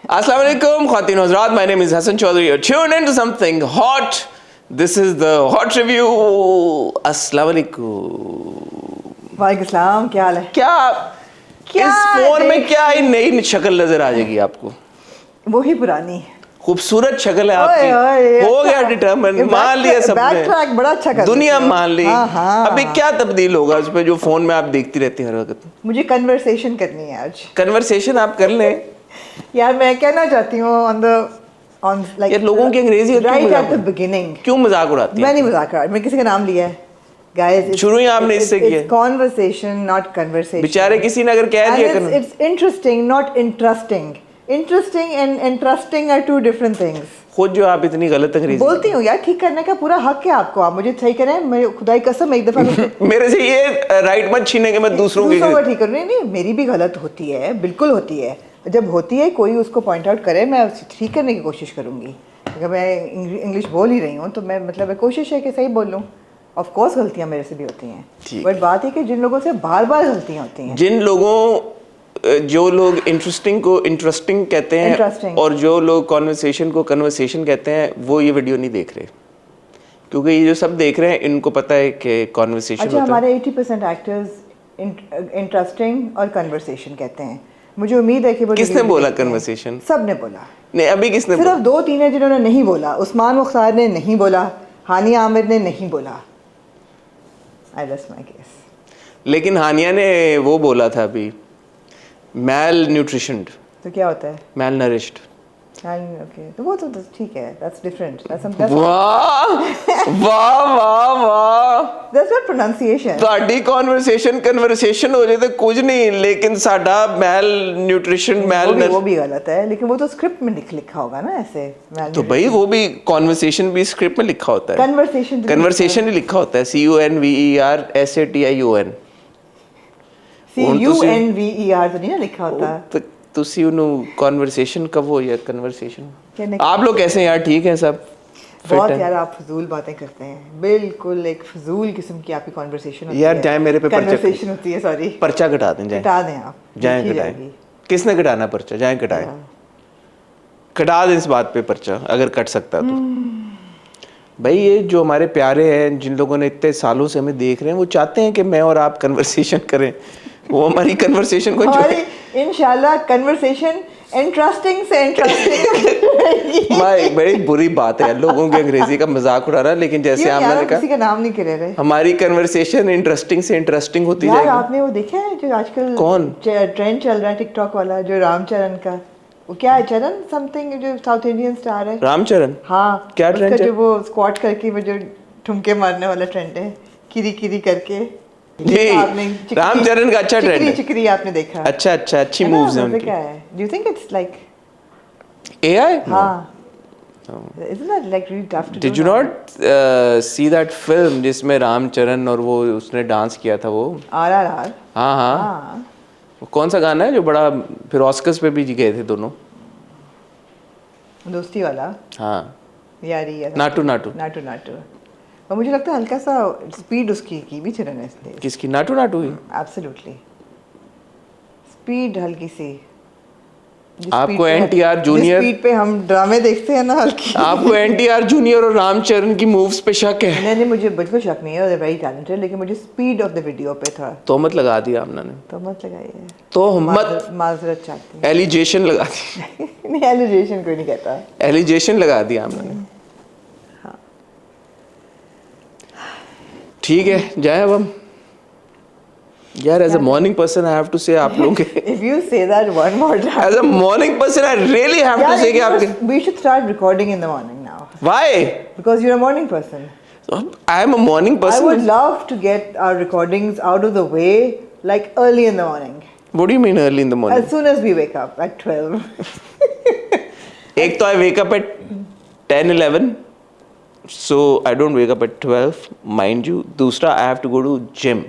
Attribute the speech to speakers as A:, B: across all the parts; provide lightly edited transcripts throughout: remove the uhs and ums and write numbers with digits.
A: Assalamu alaikum, Khawateen Hazrat. My name is Hassan Chaudhary. You're tuned into something hot. This is the hot review. Assalamu alaikum.
B: वालेकुम सलाम, क्या हाल है?
A: क्या इस phone में क्या ही नई शक्ल नजर आ जाएगी आपको?
B: वही पुरानी
A: खूबसूरत शक्ल है आपकी। हो गया डिटर्मिन, मान लिया सबने।
B: बैक ट्रैक बड़ा अच्छा कर
A: दुनिया मान ली।
B: हाँ।
A: अभी क्या तब्दील होगा उस पे जो फोन में आप देखती रहती हैं हर वक्त?
B: मुझे कन्वर्सेशन करनी है आज।
A: कन्वर्सेशन आप कर लें
B: यार मैं कहना चाहती हूँ ऑन लाइक
A: यार लोगों की अंग्रेजी
B: राइट एट द बिगिनिंग।
A: क्यों मजाक उड़ाती
B: मैं
A: है?
B: नहीं मजाक कर रहा, मैं किसी का नाम लिया है गाइस।
A: शुरू ही आपने इससे किया।
B: Conversation not conversation.
A: बेचारे किसी ने अगर कह दिया
B: it's interesting not interesting. Interesting and interesting are two different things.
A: खुद जो आप इतनी गलत अंग्रेजी
B: बोलती हूँ यार, ठीक करने का पूरा हक है आपको, आप मुझे सही करें। मैं खुदा की कसम एक दफा
A: मेरे से ये राइट मत छीने के मैं दूसरों की
B: को ठीक करूँ। नहीं, मेरी भी गलत होती है, बिल्कुल होती है। जब होती है कोई उसको पॉइंट आउट करे, मैं उसे ठीक करने की कोशिश करूँगी। अगर मैं इंग्लिश बोल ही रही हूँ तो मैं मतलब कोशिश है कि सही बोल लूँ। ऑफ कोर्स गलतियाँ मेरे से भी होती हैं, बट बात है कि जिन लोगों से बार बार गलतियाँ होती हैं,
A: जिन लोगों जो लोग इंटरेस्टिंग को इंटरेस्टिंग कहते हैं और जो लोग कॉन्वर्सेशन को कन्वर्सेशन कहते हैं, वो ये वीडियो नहीं देख रहे, क्योंकि ये जो सब देख रहे हैं इनको पता है कि कॉन्वर्सेशन
B: अच्छा, हमारे 80% एक्टर्स इंटरेस्टिंग और कन्वर्सेशन कहते हैं। मुझे उम्मीद है कि वो
A: किसने बोला कन्वर्सेशन?
B: सब ने बोला।
A: नहीं, अभी किसने
B: सिर्फ 2-3 है जिन्होंने नहीं बोला। उस्मान मुख्तार ने नहीं बोला, हानिया आमिर ने नहीं बोला। आई रेस्ट माय केस।
A: लेकिन हानिया ने वो बोला था अभी, मैल न्यूट्रिशन।
B: तो क्या होता है
A: मैल नरिश्ड?
B: ओके, तो वो तो ठीक है, दैट्स डिफरेंट।
A: वाह वाह वाह वाह,
B: दैट्स नॉट प्रोनाउंसिएशन।
A: ਤੁਹਾਡੀ कन्वर्सेशन हो जाए तो कुछ नहीं, लेकिन साडा मैल न्यूट्रिशन
B: वो भी गलत है, लेकिन वो तो स्क्रिप्ट में लिखा होगा ना ऐसे।
A: तो भाई वो भी कॉन्वर्सेशन भी स्क्रिप्ट में लिखा होता है। कन्वर्सेशन ही लिखा होता है, CUNVERSATION।
B: CUNVER तो नहीं ना लिखा होता।
A: ਤੁਸੀਂ ਉਹਨੂੰ कन्वर्सेशन कब हो या कन्वर्सेशन? आप लोग कैसे हैं यार? ठीक हैं सब?
B: बहुत यार आप फजूल बातें करते हैं, बिल्कुल एक फजूल किस्म की आपकी कन्वर्सेशन होती है
A: यार। जाए मेरे पे
B: कन्वर्सेशन होती है, सॉरी
A: पर्चा कटा दें, जाए
B: कटा दें आप,
A: जाए कटाएं। किसने कटाना पर्चा? जाए कटाएं, कटा दें इस बात पे पर्चा अगर कट सकता तो। भाई ये जो हमारे प्यारे हैं, जिन लोगों ने इतने सालों से हमें देख रहे हैं, वो चाहते हैं कि मैं और आप कन्वर्सेशन करें। वो हमारी कन्वर्सेशन को
B: इंशाल्लाह कन्वर्सेशन इंटरेस्टिंग से इंटरेस्टिंग।
A: भाई बड़ी बुरी बात है लोगों की अंग्रेजी का मजाक उड़ा रहा है, लेकिन जैसे आपने कहा
B: किसी का नाम नहीं ले रहे, हमारी
A: कन्वर्सेशन इंटरेस्टिंग से इंटरेस्टिंग होती जाएगी।
B: आपने वो देखा है जो आजकल
A: कौन
B: ट्रेंड चल रहा है टिकटॉक वाला, जो रामचरण का, वो क्या है, चरण समथिंग, जो साउथ इंडियन स्टार है रामचरण। हाँ, क्या ट्रेंड है? जो वो स्क्वाट करके वो जो ठुमके मारने वाला ट्रेंड है, किरी किरी करके।
A: जी, रामचरण का अच्छा ट्रेंड है।
B: चिकरी आपने देखा? अच्छा,
A: अच्छी मूव्स हैं उनकी।
B: क्या है? Do you think it's like
A: AI?
B: हाँ, isn't that like really tough to do?
A: Did you not see that film जिसमें रामचरण और वो उसने डांस किया था, वो
B: RRR?
A: हाँ। वो कौन सा गाना है जो बड़ा फिर ऑस्कर्स पे भी गए थे दोनों?
B: दोस्ती वाला।
A: हाँ
B: यारी है। नाटू। और मुझे लगता है हल्का सा स्पीड उसकी की भी चलन है इसलिए।
A: किसकी? नाटू की?
B: एब्सोल्युटली, स्पीड हल्की सी।
A: आपको NTR जूनियर
B: स्पीड पे हम ड्रामे देखते हैं ना, हल्की।
A: आपको NTR जूनियर और रामचरण की मूव्स पे शक है?
B: नहीं, मुझे बिल्कुल शक नहीं है, वेरी टैलेंटेड, लेकिन मुझे स्पीड ऑफ द वीडियो पे था।
A: तोहमत लगा दिया आपने।
B: तोहमत लगाई है,
A: तोहमत
B: माजरत चाहती हूं।
A: एलिगेशन लगा दी।
B: नहीं, एलिगेशन कोई नहीं कहता,
A: एलिगेशन लगा दिया आपने। ठीक है, जाए अब हम। यार as a morning person I have to say आप लोग
B: if you say that one more time,
A: as a morning person I really have to say कि आपके
B: we should start recording in the morning now.
A: Why?
B: Because you are a morning person.
A: I am a morning person.
B: I would love to get our recordings out of the way like early in the morning.
A: What do you mean early in the morning?
B: As soon as we wake up at 12.
A: एक तो I wake up at 10-11, so I don't wake up at 12, mind you. दूसरा I have to go to gym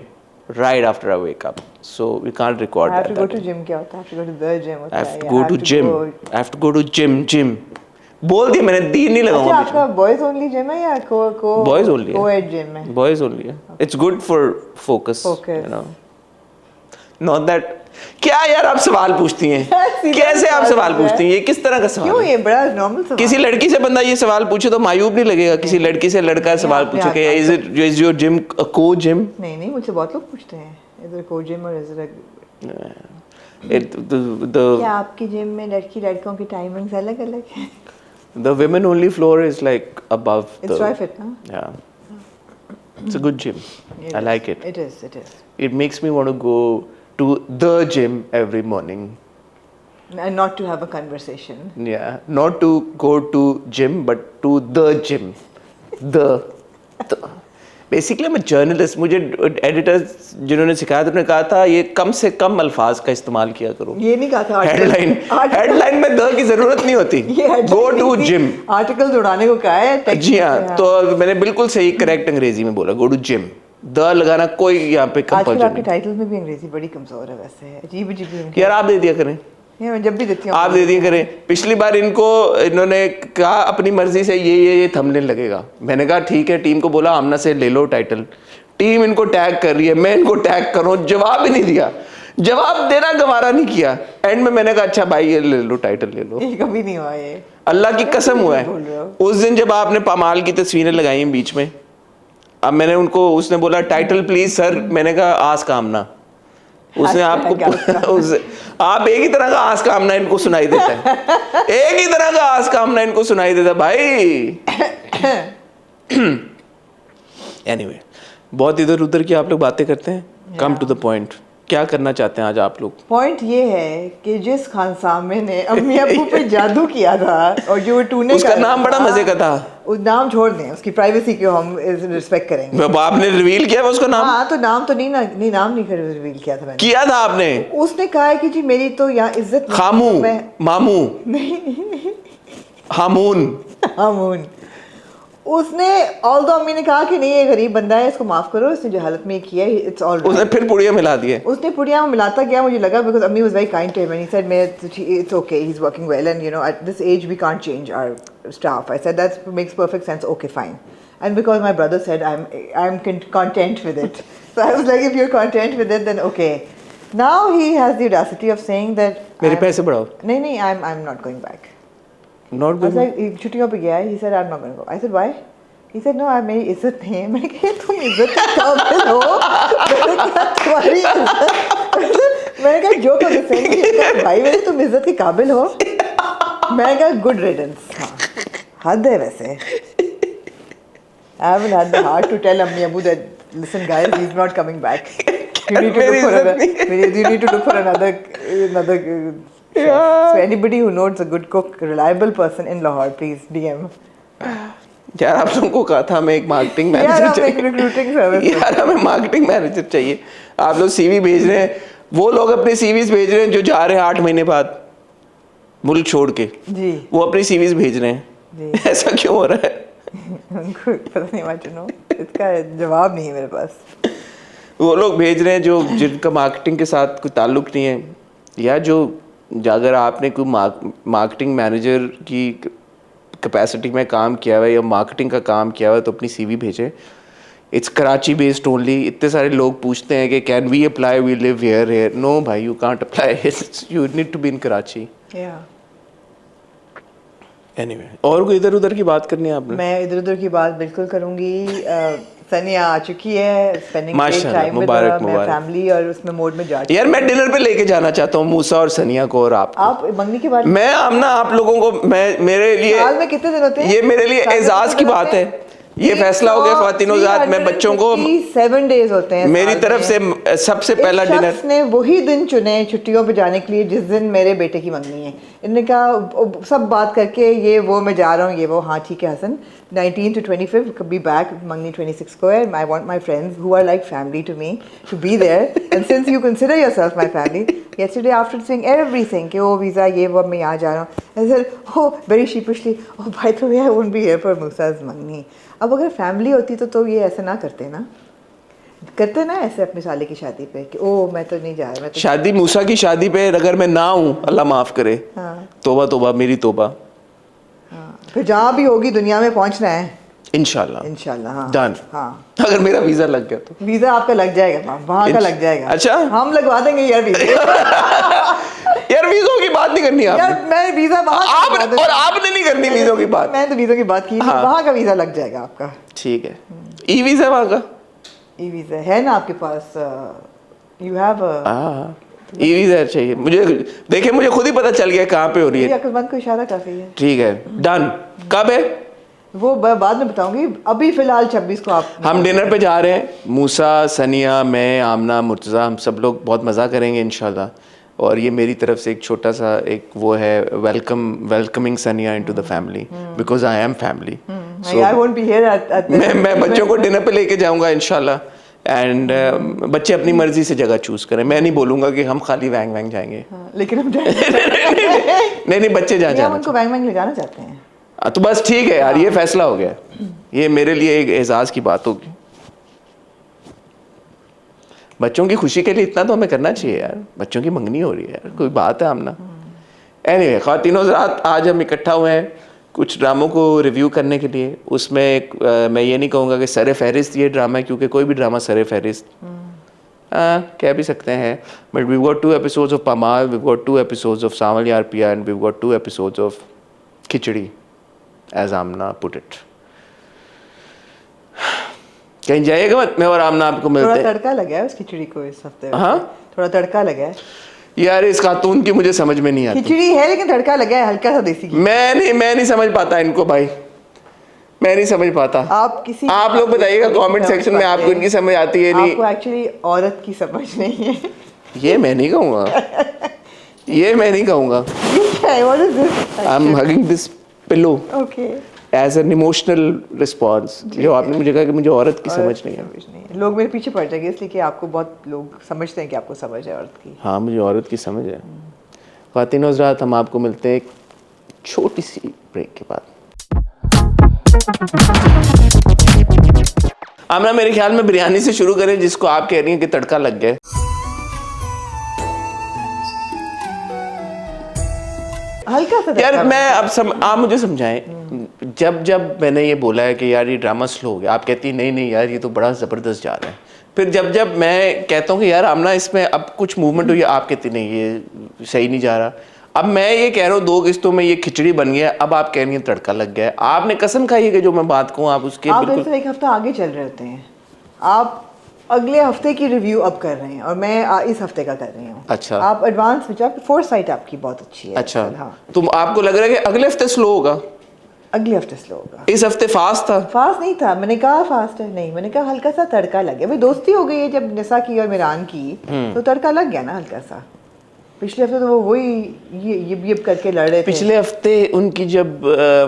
A: right after I wake up, so we can't record that.
B: I have to go to gym क्या होता है? I have to go to the gym होता
A: है? I have to go to gym. I have to go to gym. बोल दिया मैंने, दी नहीं लगाऊंगा।
B: अच्छा, आपका boys only gym है या
A: boys only है?
B: co-ed gym है?
A: Boys only है। It's good for focus. You know, not that क्या यार आप सवाल पूछती हैं? कैसे आप सवाल पूछती हैं? ये किस तरह का सवाल
B: क्यों?
A: है?
B: ये बड़ा नॉर्मल सवाल।
A: किसी लड़की से बंदा ये सवाल पूछे तो मायूब नहीं लगेगा? किसी लड़की से लड़का सवाल पूछे कि इज योर जिम को जिम?
B: नहीं नहीं, मुझसे बहुत लोग पूछते हैं इधर को जिम और इधर क्या आपकी जिम में लड़की लड़कों की टाइमिंग्स अलग अलग हैं?
A: The women only floor is like above
B: It's Joyfit, no?
A: Yeah. It's a good gym. I like it.
B: It is, it is.
A: It makes me want to go to the gym every morning.
B: And not to have a conversation.
A: Yeah. Not to go to gym, but to the gym. The. Basically मैं journalist, मुझे editors जिन्होंने सिखाया था, उन्होंने कहा था ये कम से कम अल्फाज का इस्तेमाल किया करो।
B: ये नहीं कहा था
A: हेडलाइन में द की जरूरत नहीं होती। गो टू जिम
B: आर्टिकल उड़ाने को कहा है।
A: जी हाँ, तो मैंने बिल्कुल सही करेक्ट अंग्रेजी में बोला, गो टू जिम। द लगाना कोई यहाँ पे कंपल्सरी नहीं।
B: आपके टाइटल में भी अंग्रेजी बड़ी कमजोर है वैसे, अजीब अजीब।
A: यार आप दे दिया करें,
B: मैं जब भी देती हूँ
A: आप दे दिया करें। पिछली बार इन्होंने कहा अपनी मर्जी से ये थंबनेल लगेगा, मैंने कहा ठीक है, टीम को बोला आमना से ले लो टाइटल, टीम इनको टैग कर रही है, मैं इनको टैग करूँ, जवाब ही नहीं दिया, जवाब देना गवारा नहीं किया। एंड में मैंने कहा अच्छा भाई ये ले लो, टाइटल ले लो।
B: ये कभी नहीं हुआ ये,
A: अल्लाह की कसम हुआ है। उस दिन जब आपने पामाल की तस्वीरें लगाई बीच में, अब मैंने उनको, उसने बोला टाइटल प्लीज सर, मैंने कहा आस का आमना, उसने आपको आप एक ही तरह का आस का आमना इनको सुनाई देता है, एक ही तरह का आस का आमना इनको सुनाई देता है भाई। एनीवे, बहुत इधर उधर की आप लोग बातें करते हैं। कम टू द पॉइंट, क्या करना चाहते हैं आज आप लोग?
B: पॉइंट ये है कि जिस खानसामे ने अम्मी अब्बू पे जादू किया था और जो टूने
A: उसका नाम बड़ा मजे का था,
B: उस नाम छोड़ दें, उसकी प्राइवेसी को हम रिस्पेक्ट करेंगे।
A: आपने रिवील किया उसका नाम?
B: हाँ तो नाम तो नहीं ना, नहीं नाम नहीं रिवील किया था मैंने।
A: किया था आपने?
B: उसने कहा है कि जी मेरी तो यहाँ इज्जत
A: खामू, मामू, हामून,
B: हामून। उसने ऑल्दो अम्मी ने कहा कि नहीं ये गरीब बंदा है, इसको माफ करो, इसने जो हालत में किया है इट्स ऑल राइट।
A: उसने फिर पुड़िया मिला दिए,
B: उसने पुड़िया में मिलाता गया, मुझे लगा बिकॉज अम्मी was very kind to him and he said मैं it's okay, he is working well and you know at this age we can't change our staff. I said that makes perfect sense, okay fine. And because my brother said I am content with it, so I was like if you are content with it then okay. Now he has the audacity of saying that
A: मेरे पैसे बढ़ाओ।
B: नहीं नहीं, I am not going back,
A: not going.
B: छुट्टियों पे गया है, he said I am not going go. I said why? He said, no, मेरी इज्जत नहीं है। मैंने कहा तुम इज्जत के काबिल हो, मैंने कहा तुम्हारी इज्जत, मैंने कहा जो कभी सही भाई मेरे तुम इज्जत के काबिल हो। मैंने कहा गुड रिडन्स। हाँ हद है वैसे। I haven't had the heart to tell Ammi Abu that listen guys, he's not coming back. You need to look for another chef. So anybody who knows a good cook, reliable person in Lahore, please DM.
A: यार आप लोगों को कहा था मैं एक marketing manager चाहिए, यार हमें मार्केटिंग मैनेजर चाहिए। आप लोग सीवी भेज रहे हैं, वो लोग अपने सीवीज भेज रहे हैं जो जा रहे हैं 8 महीने बाद मुल्क छोड़ के
B: जी,
A: वो अपनी सीवीज भेज रहे हैं, ऐसा क्यों हो रहा है?
B: उनको पता नहीं, इसका जवाब नहीं है मेरे पास।
A: वो लोग भेज रहे हैं जो जिनका मार्केटिंग के साथ कोई ताल्लुक नहीं है, या जो अगर आपने कोई मार्केटिंग मैनेजर की कैपेसिटी में काम किया हुआ है या मार्केटिंग का काम किया हुआ है तो अपनी सीवी भेजें। It's Karachi based only. इतने सारे लोग पूछते हैं कि can we apply, we live here. No भाई, you can't apply, you need to be in Karachi. Anyway, और कोई इधर उधर की बात करनी है आपने?
B: मैं इधर उधर की बात बिल्कुल करूंगी। सनिया आ चुकी है, स्पेंडिंग
A: टाइम विद मैं
B: फैमिली और उसमें मोड में जा।
A: यार मैं डिनर पे लेके जाना चाहता हूँ मूसा और सनिया को और आप
B: मंगनी के बाद।
A: मैं आमना आप लोगों को, मैं मेरे लिए
B: साल में कितने दिन होते हैं?
A: ये मेरे लिए एजाज की बात है, ये फैसला हो गया ख्वातीनोज़ात में बच्चों को
B: 7 डेज होते हैं
A: मेरी तरफ से सबसे पहला डिनर।
B: ने वही दिन चुने छुट्टियों पे जाने के लिए जिस दिन मेरे बेटे की मंगनी है। इन्होंने कहा सब बात करके ये वो मैं जा रहा हूँ, ये वो। हाँ ठीक है Hasan, 19 to 25 could be back, मंगनी 26 को है। I want my friends who are like family to me to be there, and since you consider yourself my family, yesterday after saying everything कि वो वीज़ा ये वो मैं यहाँ जा रहा हूँ, I said oh very sheepishly, oh by the way I won't be here for Musa's मंगनी। अब अगर फैमिली होती तो ये ऐसा ना करते ना ऐसे अपने साले की शादी पे कि ओ मैं तो नहीं जा रहा। मैं तो
A: शादी, मूसा की शादी पे अगर मैं ना हूँ अल्लाह माफ़ करे।
B: हाँ।
A: तोबा तोबा, मेरी तोबा।
B: हाँ। फिर जहाँ भी होगी दुनिया में पहुँचना है।
A: इंशाल्लाह
B: इंशाल्लाह। हाँ
A: डन।
B: हाँ,
A: अगर मेरा वीजा लग गया तो
B: वीजा आपका लग जाएगा, वहाँ का लग जाएगा।
A: अच्छा।
B: हम लगवा देंगे यार वीजा।
A: यार वीजों की बात नहीं करनी आपने।
B: यार मैं वीजा वहाँ का
A: आप
B: लगवा दूंगी।
A: और आपने नहीं करनी वीजों की बात।
B: मैं तो वीजा की बात की,
A: हाँ।
B: वहाँ का वीजा लग जाएगा आपका।
A: ठीक है, ई वीजा वहाँ का?
B: ई वीजा है ना आपके पास? यू हैव
A: हाँ, ई वीजा चाहिए मुझे। देखिए मुझे खुद ही पता चल गया कहाँ पे हो रही है।
B: अकलमंद को इशारा काफी है।
A: ठीक है डन। कब है
B: वो बाद में बताऊंगी, अभी फिलहाल 26 को आप।
A: हम डिनर पे जा रहे हैं, मूसा, सनिया, मैं, आमना, मुर्तज़ा, हम सब लोग बहुत मज़ा करेंगे इंशाल्लाह। और ये मेरी तरफ से एक छोटा सा एक वो है वेलकमिंग सनिया into the family because I am family.
B: I won't be here at
A: मैं बच्चों को डिनर पे लेके जाऊंगा इंशाल्लाह। एंड बच्चे अपनी मर्जी से जगह चूज करें, मैं नहीं बोलूंगा कि हम खाली वैंग वैंग जाएंगे।
B: हाँ, लेकिन हम जाएंगे।
A: नहीं बच्चे जहाँ
B: हम
A: जाना
B: उनको वैंग वैंग ले जाना चाहते हैं।
A: तो बस ठीक है यार, ये फैसला हो गया। ये मेरे लिए एक एजाज की बात होगी। बच्चों की खुशी के लिए इतना तो हमें करना चाहिए यार। बच्चों की मंगनी हो रही है यार, कोई बात है आमना। एनीवे ख्वातीनो हज़रात, आज हम इकट्ठा हुए हैं कुछ ड्रामों को रिव्यू करने के लिए। उसमें मैं ये नहीं कहूँगा कि सर फहरिस्त ये ड्रामा है, क्योंकि कोई भी ड्रामा सर फहरिस्त कह भी सकते हैं। But we got 2 episodes of Pamaal, we got 2 episodes of Sawal Yaar Piya, and we got 2 episodes of Khichdi, as Amna put it. कहीं जाइएगा मत, मैं और आमना आपको मिलते हैं।
B: थोड़ा तड़का लगा है उस खिचड़ी को इस हफ्ते।
A: हाँ,
B: थोड़ा तड़का लगा है
A: यार इस खातून की मुझे समझ में नहीं आती।
B: खिचड़ी है लेकिन तड़का लगा है हल्का सा देसी घी।
A: मैं नहीं समझ पाता इनको भाई, मैं नहीं समझ पाता। आप लोग बताइएगा कमेंट सेक्शन में, आपको इनकी समझ आती है नहीं?
B: आपको एक्चुअली औरत की समझ नहीं है।
A: ये मैं नहीं कहूँगा, ये मैं नहीं कहूँगा। I am hugging this pillow as an emotional response. जो आपने मुझे कहा कि मुझे औरत की समझ नहीं है।
B: लोग मेरे पीछे पड़ जाएंगे इसलिए कि आपको बहुत लोग समझते हैं कि आपको समझ है औरत की।
A: हाँ, मुझे औरत की समझ है। ख्वातीन हज़रात, हम आपको मिलते हैं एक छोटी सी ब्रेक के बाद। आमना, मेरे ख्याल में बिरयानी से शुरू करें, जिसको आप कह रही हैं कि तड़का लग गया।
B: हल्का सा
A: यार मैं अब आप मुझे समझाएं। जब मैंने ये बोला है कि यार ये ड्रामा स्लो हो गया, आप कहती नहीं यार ये तो बड़ा ज़बरदस्त जा रहा है। फिर जब मैं कहता हूँ कि यार आमना इसमें अब कुछ मूवमेंट हुई, आप कहती नहीं ये सही नहीं जा रहा। अब मैं ये कह रहा हूँ 2 किस्तों में ये खिचड़ी बन गया, अब आप कह रही हैं तड़का लग गया। आपने कसम खाई है कि जो मैं बात कहूँ आप उसके
B: बिल्कुल एक हफ्ता आगे चल रहे होते हैं। आप अगले हफ्ते की रिव्यू अब कर रहे हैं और मैं इस हफ्ते का कर रही हूँ।
A: अच्छा,
B: आप एडवांस में जाओ, फोरसाइट आपकी बहुत अच्छी है।
A: अच्छा,
B: हाँ।
A: तो आपको लग रहा है कि अगले हफ्ते स्लो होगा?
B: अगले हफ्ते स्लो होगा।
A: इस हफ्ते फास्ट था?
B: फास्ट नहीं था, मैंने कहा फास्ट है नहीं, मैंने कहा हल्का सा तड़का लग गया। भाई दोस्ती हो गई है जब निसा की और मिरान की, तो तड़का लग गया ना हल्का सा। पिछले हफ्ते तो वो वही ये करके लड़ रहे थे।
A: पिछले हफ्ते उनकी जब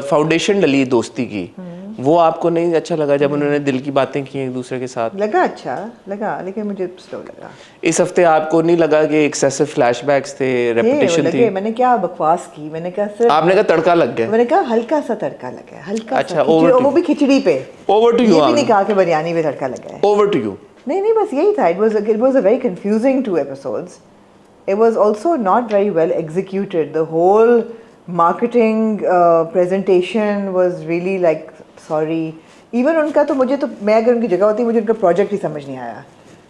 A: फाउंडेशन डली दोस्ती की, वो आपको नहीं अच्छा लगा जब उन्होंने दिल की बातें की एक दूसरे के साथ?
B: लगा, अच्छा लगा, लेकिन मुझे स्लो लगा।
A: इस हफ्ते आपको नहीं लगा कि एक्सेसिव फ्लैशबैक्स थे, रेपिटेशन थी?
B: मैंने क्या बकवास की, मैंने कहा सिर्फ
A: आपने कहा तड़का लग गया।
B: मैंने कहा हल्का सा तड़का लगा, हल्का
A: अच्छा,
B: सा, वो भी खिचड़ी पे।
A: Over to you.
B: ये भी नहीं कहा कि बिरयानी पे तड़का लगा है।
A: Over to you.
B: नहीं बस यही था। It was a very confusing 2 episodes. It was also not very well executed. The whole marketing presentation was really like, sorry. Even उनका तो मुझे तो, मैं अगर उनकी जगह होती मुझे उनका प्रोजेक्ट ही समझ नहीं आया।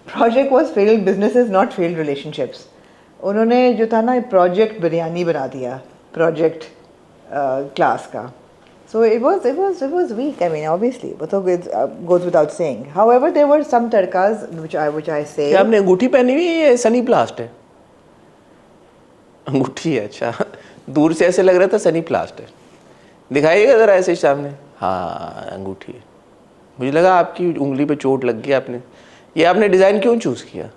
B: Project was failed businesses, not failed relationships. उन्होंने जो था ना प्रोजेक्ट बिरयानी बना दिया, प्रोजेक्ट क्लास का। So it was weak. I mean, obviously, but it goes without saying. However, there were some tadkas which I say.
A: क्या आपने अंगूठी पहनी हुई है? ये सनी प्लास्ट है? अंगूठी है, अच्छा। दूर से ऐसे लग रहा था सनी प्लास्ट है। दिखाइएगा जरा ऐसे सामने। हाँ, अंगूठी है। मुझे लगा आपकी उंगली पे चोट लग गई। आपने ये आपने डिज़ाइन क्यों चूज़ किया?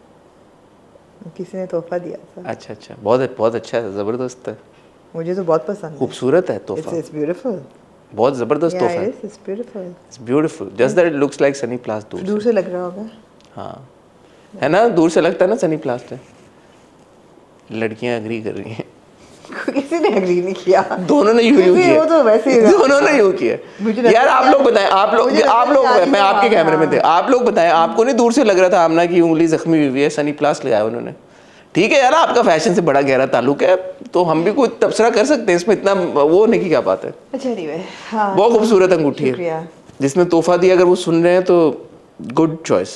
B: किसी ने तोहफा दिया था।
A: अच्छा, बहुत अच्छा है, ज़बरदस्त है।
B: मुझे तो बहुत पसंद है।
A: खूबसूरत है तोहफा।
B: It's beautiful.
A: बहुत ज़बरदस्त तोहफा है।
B: It's beautiful.
A: It's beautiful. Just that it looks like Sunny प्लास्ट
B: दूर से लग रहा होगा।
A: हाँ, है ना, दूर से लगता है ना सनी प्लास्ट है। लड़कियां अग्री कर रही हैं।
B: किसी ने अग्री नहीं किया।
A: दोनों ने यूं किया।
B: वो तो वैसे ही
A: दोनों ने यूं किया। यार आप लोग बताएं, आप लोग मैं आपके कैमरे में थे, आप लोग बताएं, आपको नहीं दूर से लग रहा था आमना की उंगली जख्मी हुई है, सनी प्लास्ट लगाया उन्होंने? ठीक है यार, आपका फैशन से बड़ा गहरा ताल्लुक है, तो हम भी कोई तबसरा कर सकते हैं इसमें, इतना वो नहीं की क्या बात है।
B: अच्छा, anyway, हाँ,
A: बहुत खूबसूरत अंगूठी है, जिसने तोहफा दिया अगर वो सुन रहे हैं तो good choice.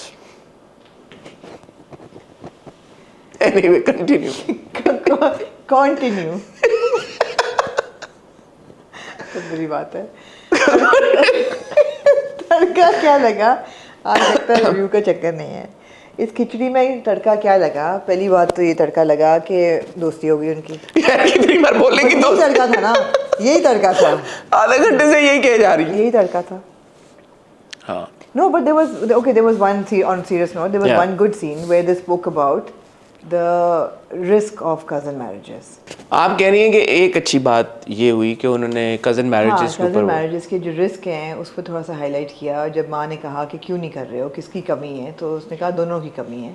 A: Anyway continue.
B: Continue. तो बुरी बात है। तड़का क्या लगा? आज लगता है रिव्यू का चक्कर नहीं है। इस खिचड़ी में तड़का क्या लगा? पहली बात तो ये तड़का लगा कि दोस्ती हो गई उनकी।
A: कितनी बार बोलेंगी
B: यही
A: दोस्त?
B: तड़का था ना, यही तड़का था।
A: आधे घंटे से यही कह जा रही है।
B: यही तड़का था।
A: हाँ।
B: No, but there was one on serious note, there was
A: Yeah.
B: one good scene where they spoke about the risk of cousin marriages.
A: आप कह रही हैं कि एक अच्छी बात ये हुई कि उन्होंने कजन मैरिजेस के
B: cousin
A: ऊपर
B: marriages के जो रिस्क हैं उसको थोड़ा सा हाईलाइट किया। जब माँ ने कहा कि क्यों नहीं कर रहे हो, किसकी कमी है, तो उसने कहा दोनों की कमी है।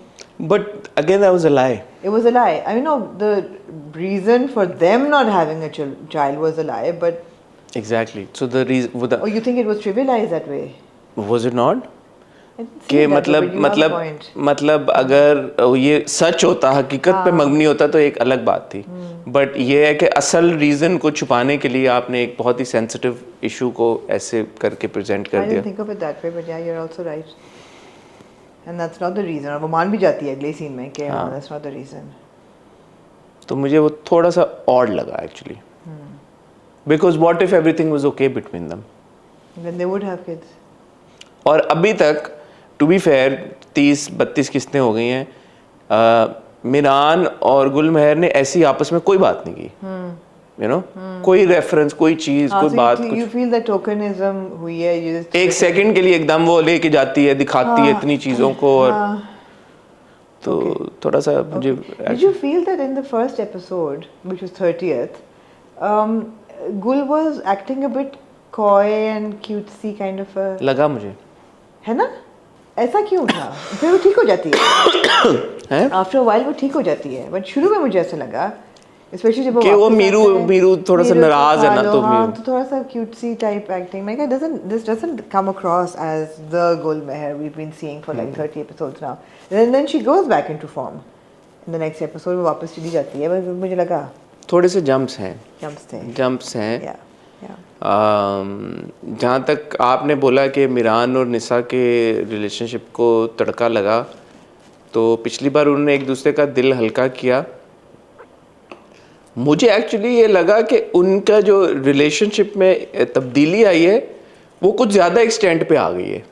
A: But again that was a lie.
B: It was a lie. I mean, no, the reason for them not having a child was a lie, but
A: exactly. So the reason
B: oh, you think it was trivialized that way?
A: Was it not
B: I didn't see
A: कि
B: it that way, but you have a point.
A: मतलब अगर ये सच होता, हकीकत पे मबनी होता तो एक अलग बात थी। बट ये है कि असल रीज़न को छुपाने के लिए आपने एक बहुत ही सेंसिटिव इशू को ऐसे करके प्रेजेंट
B: I
A: कर दिया।
B: didn't think of it that way, but yeah, you're also right. And that's not the reason. और वो मान भी जाती है अगले सीन में कि हाँ, that's not the reason.
A: तो मुझे वो थोड़ा सा ऑड लगा actually, because what if everything was okay between them.
B: Then they would have kids.
A: और अभी तक टू बी फेयर 30-32 किस्तें हो गई हैं, मिरान और गुलमहर ने ऐसी आपस में कोई बात नहीं की। यू नो, कोई रेफरेंस, कोई चीज, कोई
B: so
A: बात,
B: you feel that tokenism हुई है, you just
A: एक सेकंड के लिए एकदम वो लेके जाती है, दिखाती है इतनी चीजों को, और तो थोड़ा सा मुझे
B: Did you feel that in the first episode, which was 30th, Gul was acting a bit coy and cutesy kind of a,
A: लगा मुझे
B: है ना? ऐसा क्यों था? फिर वो ठीक हो जाती है।
A: हैं
B: After a while वो ठीक हो जाती है, but शुरू में मुझे ऐसा लगा, especially जब
A: कि वो
B: वापस
A: मीरू
B: आते हैं,
A: थोड़ा सा
B: मीरू को
A: नाराज है ना,
B: खा
A: तो
B: लो, हाँ,
A: मीरू
B: तो थोड़ा सा cutesy type acting. Like this doesn't come across as the Gul Meher we've been seeing for like 30 episodes now. And then she goes back into form. In the next episode वो वापस चली जाती है, but मुझे लगा
A: थोड़े से jumps हैं,
B: jumps थे.
A: हैं।
B: Yeah.
A: जहाँ तक आपने बोला कि मिरान और निसा के रिलेशनशिप को तड़का लगा, तो पिछली बार उन्होंने एक दूसरे का दिल हल्का किया। मुझे एक्चुअली ये लगा कि उनका जो रिलेशनशिप में तब्दीली आई है वो कुछ ज़्यादा एक्सटेंट पे आ गई है।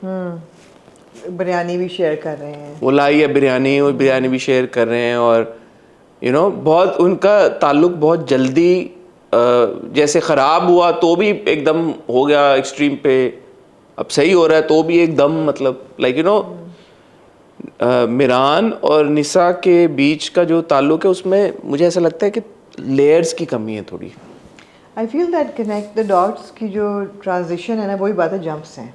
B: बिरयानी भी शेयर कर रहे हैं।
A: वो लाई है बिरयानी, और बिरयानी भी शेयर कर रहे हैं, और यू नो बहुत उनका ताल्लुक बहुत जल्दी जैसे ख़राब हुआ तो भी एकदम हो गया एक्सट्रीम पे, अब सही हो रहा है तो भी एकदम, मतलब लाइक यू नो मिरान और निसा के बीच का जो ताल्लुक है उसमें मुझे ऐसा लगता है कि लेयर्स की कमी है थोड़ी।
B: I feel that connect the dots की जो ट्रांजिशन है ना, वही बात है, जंप्स हैं,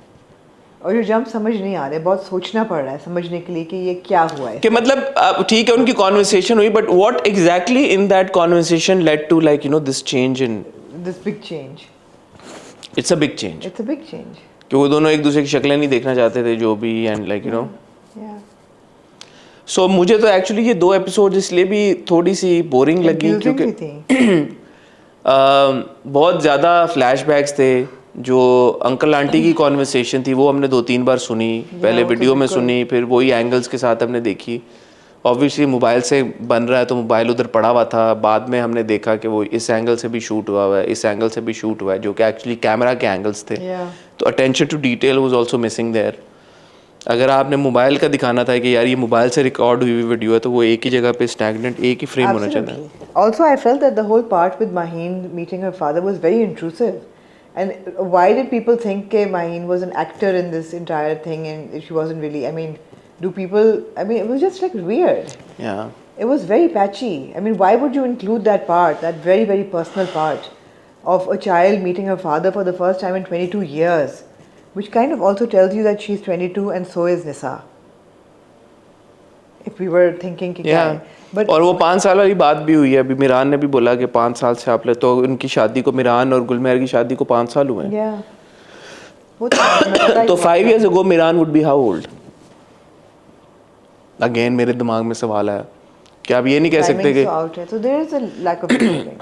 B: और ये जंप समझ नहीं आ रहे, बहुत सोचना पड़ रहा है समझने के लिए कि ये क्या हुआ है।
A: कि मतलब ठीक है उनकी कॉन्वर्सेशन हुई, but what exactly in that conversation led to like you know this change in
B: This big change.
A: It's a big change,
B: It's a big change.
A: कि वो दोनों एक दूसरे की शक्लें नहीं देखना चाहते थे जो भी, and like you no
B: Yeah.
A: सो मुझे तो एक्चुअली ये 2 एपिसोड इसलिए भी थोड़ी सी बोरिंग लगी
B: Confusing
A: क्योंकि
B: भी थी।
A: बहुत ज़्यादा फ्लैशबैक्स थे। जो अंकल आंटी की कॉन्वर्सेशन थी वो हमने 2-3 बार सुनी, पहले
B: वो तो
A: वीडियो में
B: बिल्कुल।
A: सुनी, फिर वही एंगल्स के साथ हमने देखी। ऑब्वियसली मोबाइल से बन रहा है तो मोबाइल उधर पड़ा हुआ था, बाद में हमने देखा कि वो इस एंगल से भी शूट हुआ है, इस एंगल से भी शूट हुआ है, जो कि एक्चुअली कैमरा के एंगल्स थे।
B: Yeah.
A: तो attention to detail was also missing there. अगर आपने मोबाइल का दिखाना था कि यार ये मोबाइल से रिकॉर्ड हुई हुई वीडियो है, तो वो एक ही जगह पे स्टैग्नेंट एक ही फ्रेम होना चाहिए।
B: Absolutely. Also, I felt that the whole part with Maheen meeting her father was very intrusive. And why did people think that Maheen was an actor in this entire thing and she wasn't really? I mean, do people? I mean, it was just like weird.
A: Yeah.
B: It was very patchy. I mean, why would you include that part, that very, very personal part of a child meeting her father for the first time in 22 years? Which kind of also tells you that she's 22 and so is Nisa. If we were thinking कि क्या है. But
A: और वो 5 साल वाली बात भी हुई है। अभी मिरान ने भी बोला कि 5 साल से आप ले, तो उनकी शादी को, मिरान और गुलमेहर की शादी को 5 साल हुए हैं।
B: yeah. वो तो
A: तो 5 years ago Miran would be how old? Again मेरे दिमाग में सवाल है कि आप ये नहीं कह सकते कि
B: out है. So there is a lack of filming.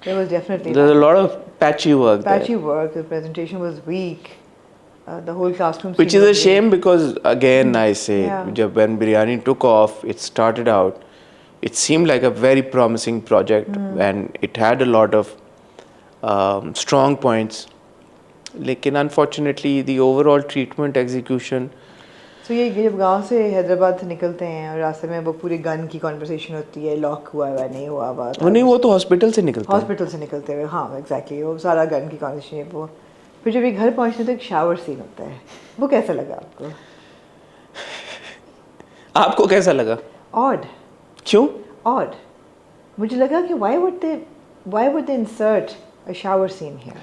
B: There was definitely
A: there's a lot of patchy work there.
B: patchy work. The presentation was weak. the whole classroom
A: Which
B: scene
A: is a
B: was
A: shame because again I say
B: Yeah.
A: when biryani took off, it started out, it seemed like a very promising project and it had a lot of strong points. लेकिन unfortunately the overall treatment execution
B: So ये जब गांव से हैदराबाद से निकलते हैं और रास्ते में वो पूरी गन की कॉन्वर्सेशन होती है, लॉक हुआ हुआ नहीं हुआ हुआ
A: वो नहीं, वो तो हॉस्पिटल से निकलते हैं.
B: हॉस्पिटल से निकलते हुए, हाँ एग्जैक्टली, वो सारा गन की कॉन्वर्सेशन है वो. फिर जब ये घर पहुंचने तो एक शावर सीन होता है, वो कैसा लगा आपको?
A: आपको कैसा लगा?
B: ऑड.
A: क्यों?
B: ऑड. मुझे लगा कि why would they insert a shower scene here?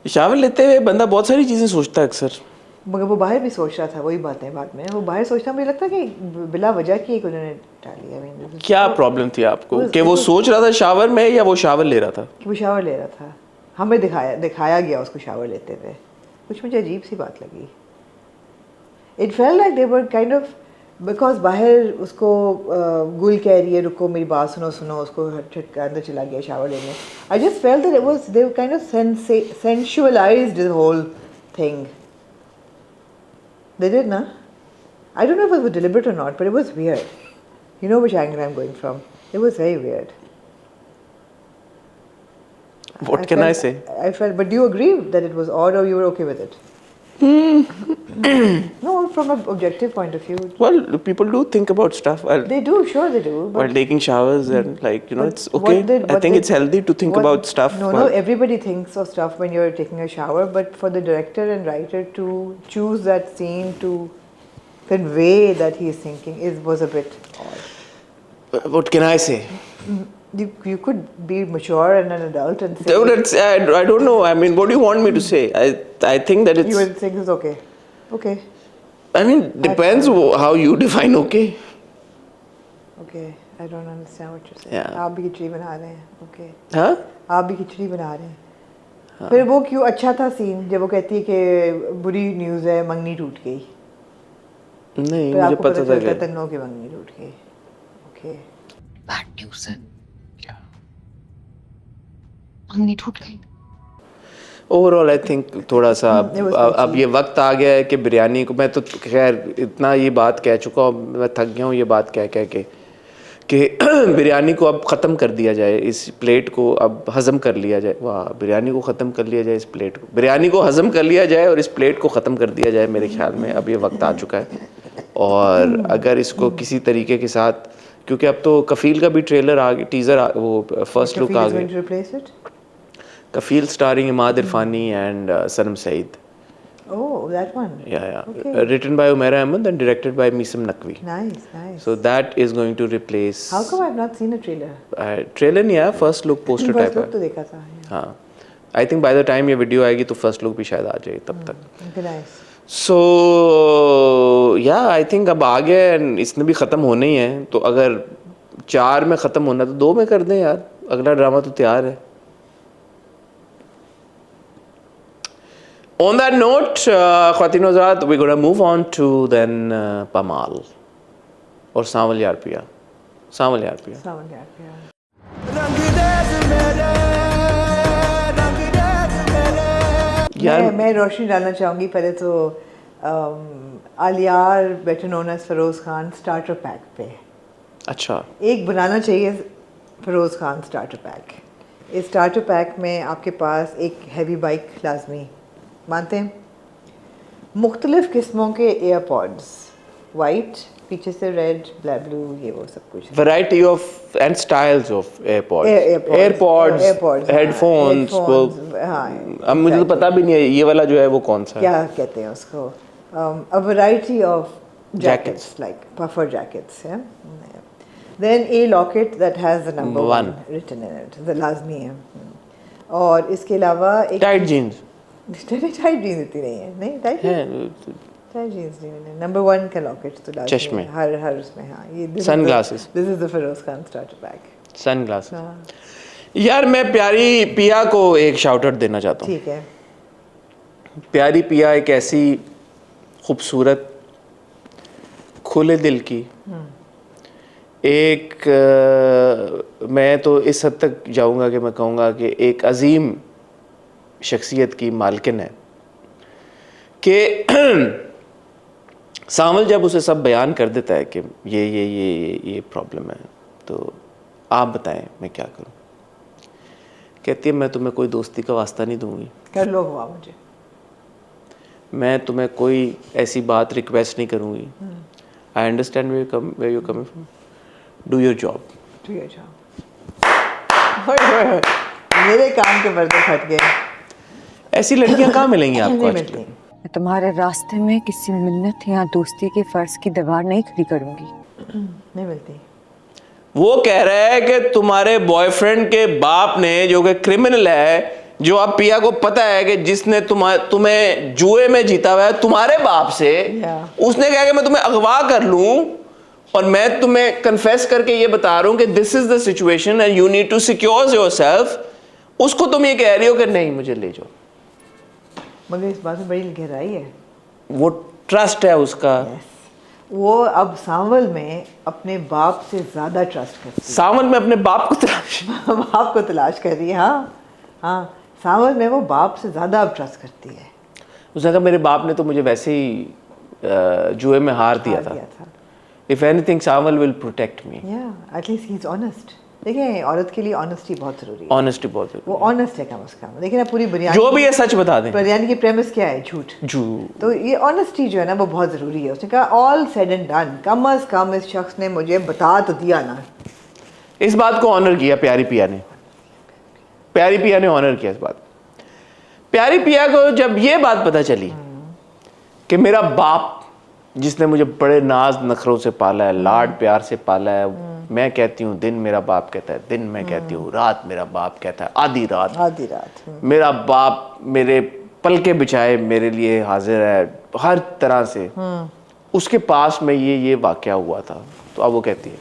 A: Shower लेते हुए बंदा बहुत सारी चीजें सोचता है अक्सर.
B: मगर वो बाहर भी सोच रहा था वही बातें. बाद में वो बाहर सोचता, मुझे लगता कि बिला वजह की एक उन्होंने डाली. I mean,
A: क्या प्रॉब्लम थी आपको
B: वो-
A: कि वो
B: वो-
A: सोच रहा था शावर में या वो शावर ले रहा था?
B: कि वो शावर ले रहा था. हमें दिखाया गया उसको शावर लेते हुए, कुछ मुझे अजीब सी बात लगी. It felt like they were kind of, because बाहर उसको गुल कह रही है रुको मेरी बात सुनो सुनो, उसको झटका अंदर चला गया शावर लेने. I just felt that it was they kind of sensualized the whole thing. They did, na? I don't know if it was deliberate or not, but it was weird. You know which angle I'm going from. It was very weird.
A: What can I say?
B: I felt, but do you agree that it was odd or you were okay with it? No, from an objective point of view.
A: Well, people do think about stuff while
B: They do, sure they do. But
A: taking showers and like
B: but
A: it's okay. I think it's healthy to think about stuff.
B: No, everybody thinks of stuff when you're taking a shower, but for the director and writer to choose that scene to convey that he is thinking was a bit odd.
A: What can I say?
B: You could be mature and an adult and say
A: No, I don't know. I mean, what do you want me to say? I think that
B: you
A: it's.
B: would think it's okay. Okay.
A: I mean, depends how you define okay.
B: Okay. I don't understand what you're saying.
A: Yeah.
B: आप भी खिचड़ी बना रहे हैं. Okay.
A: हाँ?
B: आप भी खिचड़ी बना रहे हैं. फिर वो क्यों अच्छा था सीन जब वो कहती है कि बुरी न्यूज़ है, मंगनी टूट गई.
A: नहीं,
B: फिर
A: मुझे
B: आपको
A: पता था
B: चलता
A: कि
B: तन्नो की मंगनी टूट गई. Okay.
C: बैड न्यूज़ है,
A: क्या?
C: मंगनी टूट गई.
A: ओवरऑल आई थिंक थोड़ा सा
B: it was
A: अब ये वक्त आ गया है कि बिरयानी को, मैं तो खैर इतना ये बात कह चुका हूँ, मैं थक गया हूँ ये बात कह कह के कि बिरयानी को अब ख़त्म कर दिया जाए, इस प्लेट को अब हज़म कर लिया जाए. वाह, बिरयानी को ख़त्म कर लिया जाए, इस प्लेट को, बिरयानी को हज़म कर लिया जाए और इस प्लेट को ख़त्म कर दिया जाए. मेरे ख्याल में अब ये वक्त आ चुका है. और अगर इसको किसी तरीके के साथ, क्योंकि अब तो कफील का भी ट्रेलर आ गया, टीज़र वो फर्स्ट लुक आ
B: Kafil is going
A: गया.
B: to replace it?
A: Kafil starring Imad Irfani and Sanam Saeed.
B: Oh, that one.
A: Yeah.
B: Okay.
A: Written by Umaira Ahmed and directed by Misam Naqvi.
B: Nice, nice.
A: So that is going to replace.
B: How come I've not seen a trailer?
A: Trailer नहीं आया, first look poster
B: First
A: type
B: look तो
A: है.
B: देखा था.
A: हाँ, I think by the time ये video आएगी तो फर्स्ट लुक भी शायद आ जाए तब तक.
B: Okay, nice.
A: सो या आई थिंक अब आ गया and इसने भी ख़त्म होना ही है. तो अगर 4 में ख़त्म होना तो 2 में कर दें यार, अगला ड्रामा तो तैयार है. On that note, ख्वातीन व हज़रात, we're going to move on to then Pamal और सांवल यार पिया. सांवल यार पिया.
B: Sound yeah.
A: यार
B: मैं रोशनी डालना चाहूँगी. पहले तो Aaliyar better known as Feroze Khan starter pack पे
A: अच्छा,
B: एक बनाना चाहिए. Feroze Khan starter pack. इस स्टार्टर पैक में आपके पास एक हैवी बाइक लाजमी, मानते हैं, मुख्तलिफ़ किस्मों के एयरपॉड्स, वाइट, पीछे से रेड, ब्लू, ये वो सब कुछ.
A: variety of and styles of AirPods.
B: AirPods,
A: AirPods, headphones.
B: हाँ,
A: अब मुझे तो पता भी नहीं है ये वाला जो है वो कौन सा है.
B: क्या कहते हैं उसको, a variety of jackets,
A: Jackets.
B: like puffer jackets, yeah. Then a locket that has the number
A: One.
B: 1 written in it, the लाजमी है. और इसके अलावा एक
A: Tight jeans.
B: टाइट जीन्स इतनी नहीं है, नहीं टाइट
A: है.
B: टाइट जीन्स नहीं है. नंबर 1 का लॉकेट तो लाजमी
A: चश्मे.
B: है, हर उसमें. हाँ, ये
A: Sunglasses.
B: This is the Feroz Khan starter pack.
A: Sunglasses.
B: हाँ,
A: यार मैं प्यारी पिया को एक शाउट आउट देना चाहता हूँ.
B: ठीक है.
A: प्यारी पिया एक ऐसी खूबसूरत, खुले दिल की, एक मैं तो इस हद तक जाऊंगा कि मैं कहूँगा कि एक अजीम शख्सियत की मालकिन है कि सावल जब उसे सब बयान कर देता है कि ये प्रॉब्लम है, तो आप बताएं मैं क्या करूं। कहती है मैं तुम्हें कोई दोस्ती का वास्ता नहीं दूंगी,
B: कर लो हुआ मुझे,
A: मैं तुम्हें कोई ऐसी बात रिक्वेस्ट नहीं करूंगी। I understand where you coming from, do your job.
B: तो ये जाओ। मेरे काम के पर्दे फट गए।
A: ऐसी लड़कियां कहाँ मिलेंगी आपको
B: नहीं
A: आजकल?
B: मिलती।
D: मैं तुम्हारे रास्ते में किसी मिन्नत या दोस्ती के फर्ज की दीवार नहीं खड़ी करूंगी।
B: नहीं मिलती।
A: वो कह रहा है कि तुम्हारे बॉयफ्रेंड के बाप ने, जो कि क्रिमिनल है, जो आप पिया को पता है कि जिसने तुम्हें जुए में जीता हुआ है तुम्हारे बाप से, उसने कहा कि मैं तुम्हें अगवा कर लूं और मैं तुम्हें कन्फेस करके ये बता रहा हूं कि this is the situation and you need to secure yourself. उसको तुम ये कह रही हो कि नहीं मुझे ले जाओ।
B: मगर इस बात में बड़ी गहराई है।
A: वो ट्रस्ट है उसका।
B: वो अब सांवल में अपने बाप से ज्यादा ट्रस्ट करती
A: सावन में अपने बाप को तलाश।
B: है। बाप को तलाश कर रही है। हाँ, सांवल में वो बाप से ज्यादा अब ट्रस्ट करती है।
A: उसने कहा मेरे बाप ने तो मुझे वैसे ही जुए में हार दिया था। If anything Sawal will protect me.
B: या एटलीस्ट ही इज ऑनेस्ट। देखिए औरत के लिए ऑनेस्टी बहुत जरूरी है।
A: ऑनेस्टी बहुत जरूरी।
B: वो ऑनेस्ट है कम से कम। देखिए ना पूरी बिरयानी,
A: जो भी है सच बता दें।
B: बिरयानी की प्रेमिस क्या है? झूठ।
A: झूठ।
B: तो ये ऑनेस्टी जो है ना वो बहुत ज़रूरी है। उसने कहा ऑल सेड एंड डन, कम अज़ कम इस शख्स ने मुझे बता तो दिया ना।
A: इस बात को ऑनर किया प्यारी पिया ने। प्यारी पिया ने ऑनर किया इस बात। प्यारी पिया को जब ये बात पता चली कि मेरा बाप जिसने मुझे बड़े नाज नखरों से पाला है, लाड प्यार से पाला है, मैं कहती हूँ दिन मेरा बाप कहता है दिन, मैं कहती हूँ रात मेरा बाप कहता है आधी रात। मेरा बाप मेरे पलके बिछाए मेरे लिए हाजिर है हर तरह से। उसके पास में ये वाकया हुआ था। तो अब वो कहती है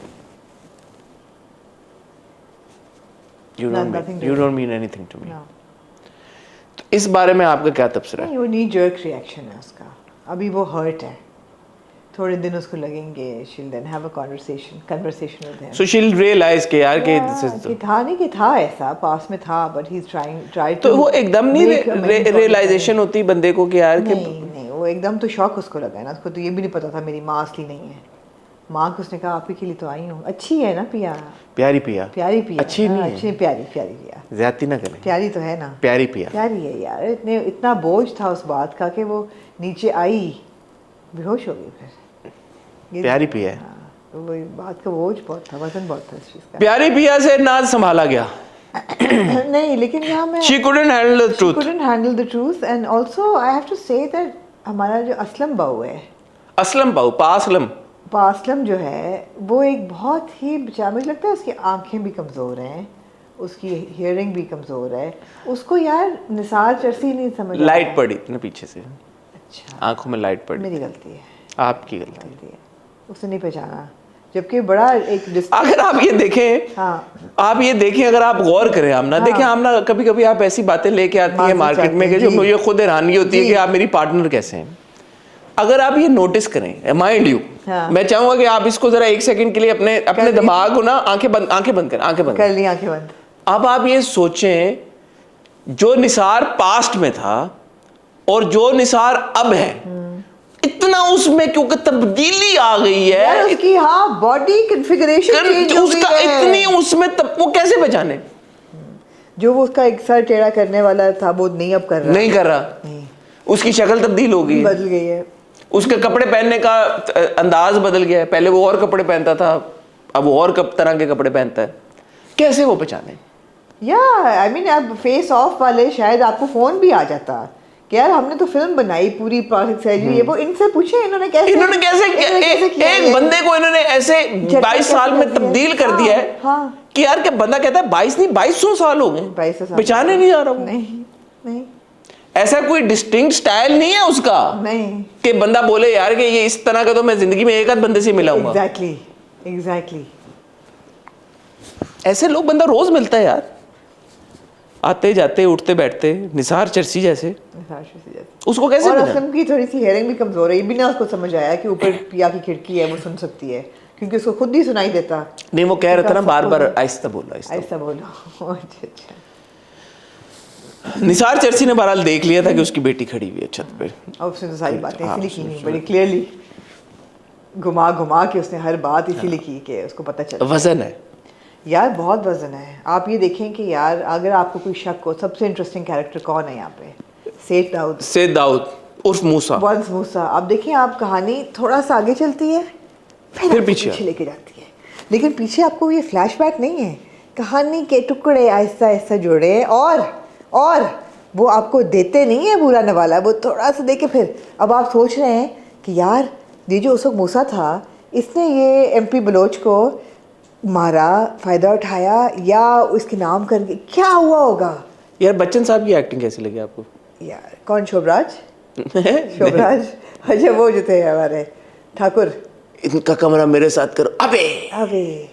A: you don't mean anything to me. तो इस बारे में आपका क्या तबसरा है?
B: वो नी जर्क रिएक्शन है उसका। अभी वो हर्ट है, थोड़े दिन उसको लगेंगे। she'll then have a conversation with him.
A: So she'll realize कि यार कि this is
B: कि था नहीं कि था ऐसा पास में था, but he's tried
A: तो
B: to
A: वो एकदम नहीं
B: make amends all the
A: realization
B: time.
A: होती बंदे को कि यार कि
B: नहीं, वो एकदम तो शौक उसको लगा है ना। उसको तो ये भी नहीं पता था मेरी माँ असली नहीं है। माँ को उसने कहा आप ही के लिए तो आई हूँ। अच्छी है ना पिया,
A: प्यारी पिया अच्छी नहीं है,
B: अच्छी प्यारी पिया,
A: ज्यादती ना करें,
B: प्यारी तो है ना,
A: प्यारी पिया
B: प्यारी है यार। इतना बोझ था उस बात का कि वो नीचे आई बेहोश हो गई। फिर
A: प्यारी पिया है।
B: तो वो बात का बोझ बहुत था, वजन बहुत था इस चीज़ का।
A: प्यारी पिया से नाज संभाला गया।
B: नहीं, लेकिन यहाँ मैं
A: She couldn't handle the truth.
B: couldn't handle the truth and also I have to say that हमारा जो असलम बहू है,
A: असलम बाऊ
B: पासलम जो है, वो एक बहुत ही बेचारा, मुझे लगता है उसकी आंखें भी कमज़ोर हैं, उसकी हियरिंग भी कमज़ोर है। उसको यार निसार चरसी नहीं समझ
A: लाइट पड़ी ना पीछे से,
B: अच्छा
A: आंखों में लाइट पड़ी।
B: मेरी गलती है,
A: आपकी गलती
B: है। उसने नहीं पहचाना, जबकि बड़ा एक
A: अगर आप ये देखें,
B: हाँ,
A: आप ये देखें, अगर आप गौर करें आमना, देखें आमना, कभी कभी आप ऐसी बातें लेके आती हैं मार्केट में कि जो मुझे खुद हैरानगी होती है कि आप मेरी पार्टनर कैसे हैं। अगर आप ये नोटिस करें, माइंड यू, मैं चाहूंगा कि आप इसको जरा एक सेकंड के लिए अपने दिमाग को ना आंखें बंद करें,
B: कर ली आंखें बंद।
A: अब आप ये सोचें, जो निसार पास्ट में था और जो निसार अब है, इतना उसमें क्योंकि तब्दीली आ गई है
B: उसकी, हाँ, बॉडी कॉन्फ़िगरेशन
A: उसका इतनी उसमें, तब वो कैसे पहचाने?
B: जो वो उसका एक सर टेढ़ा करने वाला था वो नहीं अब कर रहा,
A: नहीं कर रहा,
B: नहीं,
A: उसकी शक्ल तब्दील हो गई,
B: बदल गई है,
A: उसके कपड़े पहनने का अंदाज बदल गया है। पहले वो और कपड़े पहनता था, अब वो और तरह के कपड़े पहनता है। कैसे वो पहचाने?
B: या आई मीन अब फेस ऑफ वाले शायद आपको फोन भी आ जाता कि यार हमने तो फिल्म बनाई पूरी प्रोजेक्ट से, ये वो इनसे पूछे इन्होंने कैसे
A: एक बंदे को इन्होंने ऐसे 22 साल में तब्दील कर दिया है कि यार क्या बंदा कहता है 22 नहीं 2200 साल हो गए, पहचाने नहीं आ रहा।
B: नहीं,
A: ऐसा कोई डिस्टिंक्ट स्टाइल नहीं है उसका,
B: नहीं,
A: कि बंदा बोले यार कि ये इस तरह का तो मैं जिंदगी में एक आध बंदे से मिला हूँ।
B: एग्जैक्टली
A: ऐसे लोग बंदा रोज मिलता है यार, आते जाते उठते बैठते, निसार चरसी जैसे। उसको कैसे
B: और असलम की थोड़ी सी हेयरिंग भी कमजोर है, ये भी ना उसको समझ आया कि ऊपर पिया की खिड़की है वो सुन सकती है, क्योंकि उसको खुद ही सुनाई देता।
A: नहीं, वो कह रहा था ना बार बार आहिस्ता बोलो,
B: आहिस्ता बोलो। अच्छा,
A: निसार चर्ची ने बहरहाल देख लिया था कि उसकी बेटी खड़ी हुई है छत पे।
B: और उसने तो सारी बातें
A: हाँ,
B: इसीलिए की नहीं, बड़ी क्लियरली घुमा घुमा के उसने हर बात इसीलिए की कि उसको पता चले।
A: वजन है
B: यार बहुत वजन है। आप ये देखें कि यार अगर आपको कोई शक हो, सबसे इंटरेस्टिंग कैरेक्टर कौन है यहाँ पे? सेठ दाऊद,
A: से दाऊद उर्फ मूसा।
B: वंस मूसा। आप देखिए, आप कहानी थोड़ा सा आगे चलती है फिर आपको
A: पीछे
B: लेके जाती है, लेकिन पीछे आपको ये फ्लैशबैक नहीं है, कहानी के टुकड़े आहिस्ता आहिस्ता जुड़े और वो आपको देते नहीं है बुरा नवाला, वो थोड़ा सा देके फिर अब आप सोच रहे हैं कि यार ये जो उस वक्त मूसा था, इसने ये एमपी बलोच को मारा, फ़ायदा उठाया या उसके नाम करके क्या हुआ होगा?
A: यार बच्चन साहब की एक्टिंग कैसी लगी आपको?
B: यार कौन? शोभराज? शोभराज, अच्छा वो जो थे हमारे ठाकुर।
A: इनका कमरा मेरे साथ करो।
B: अबे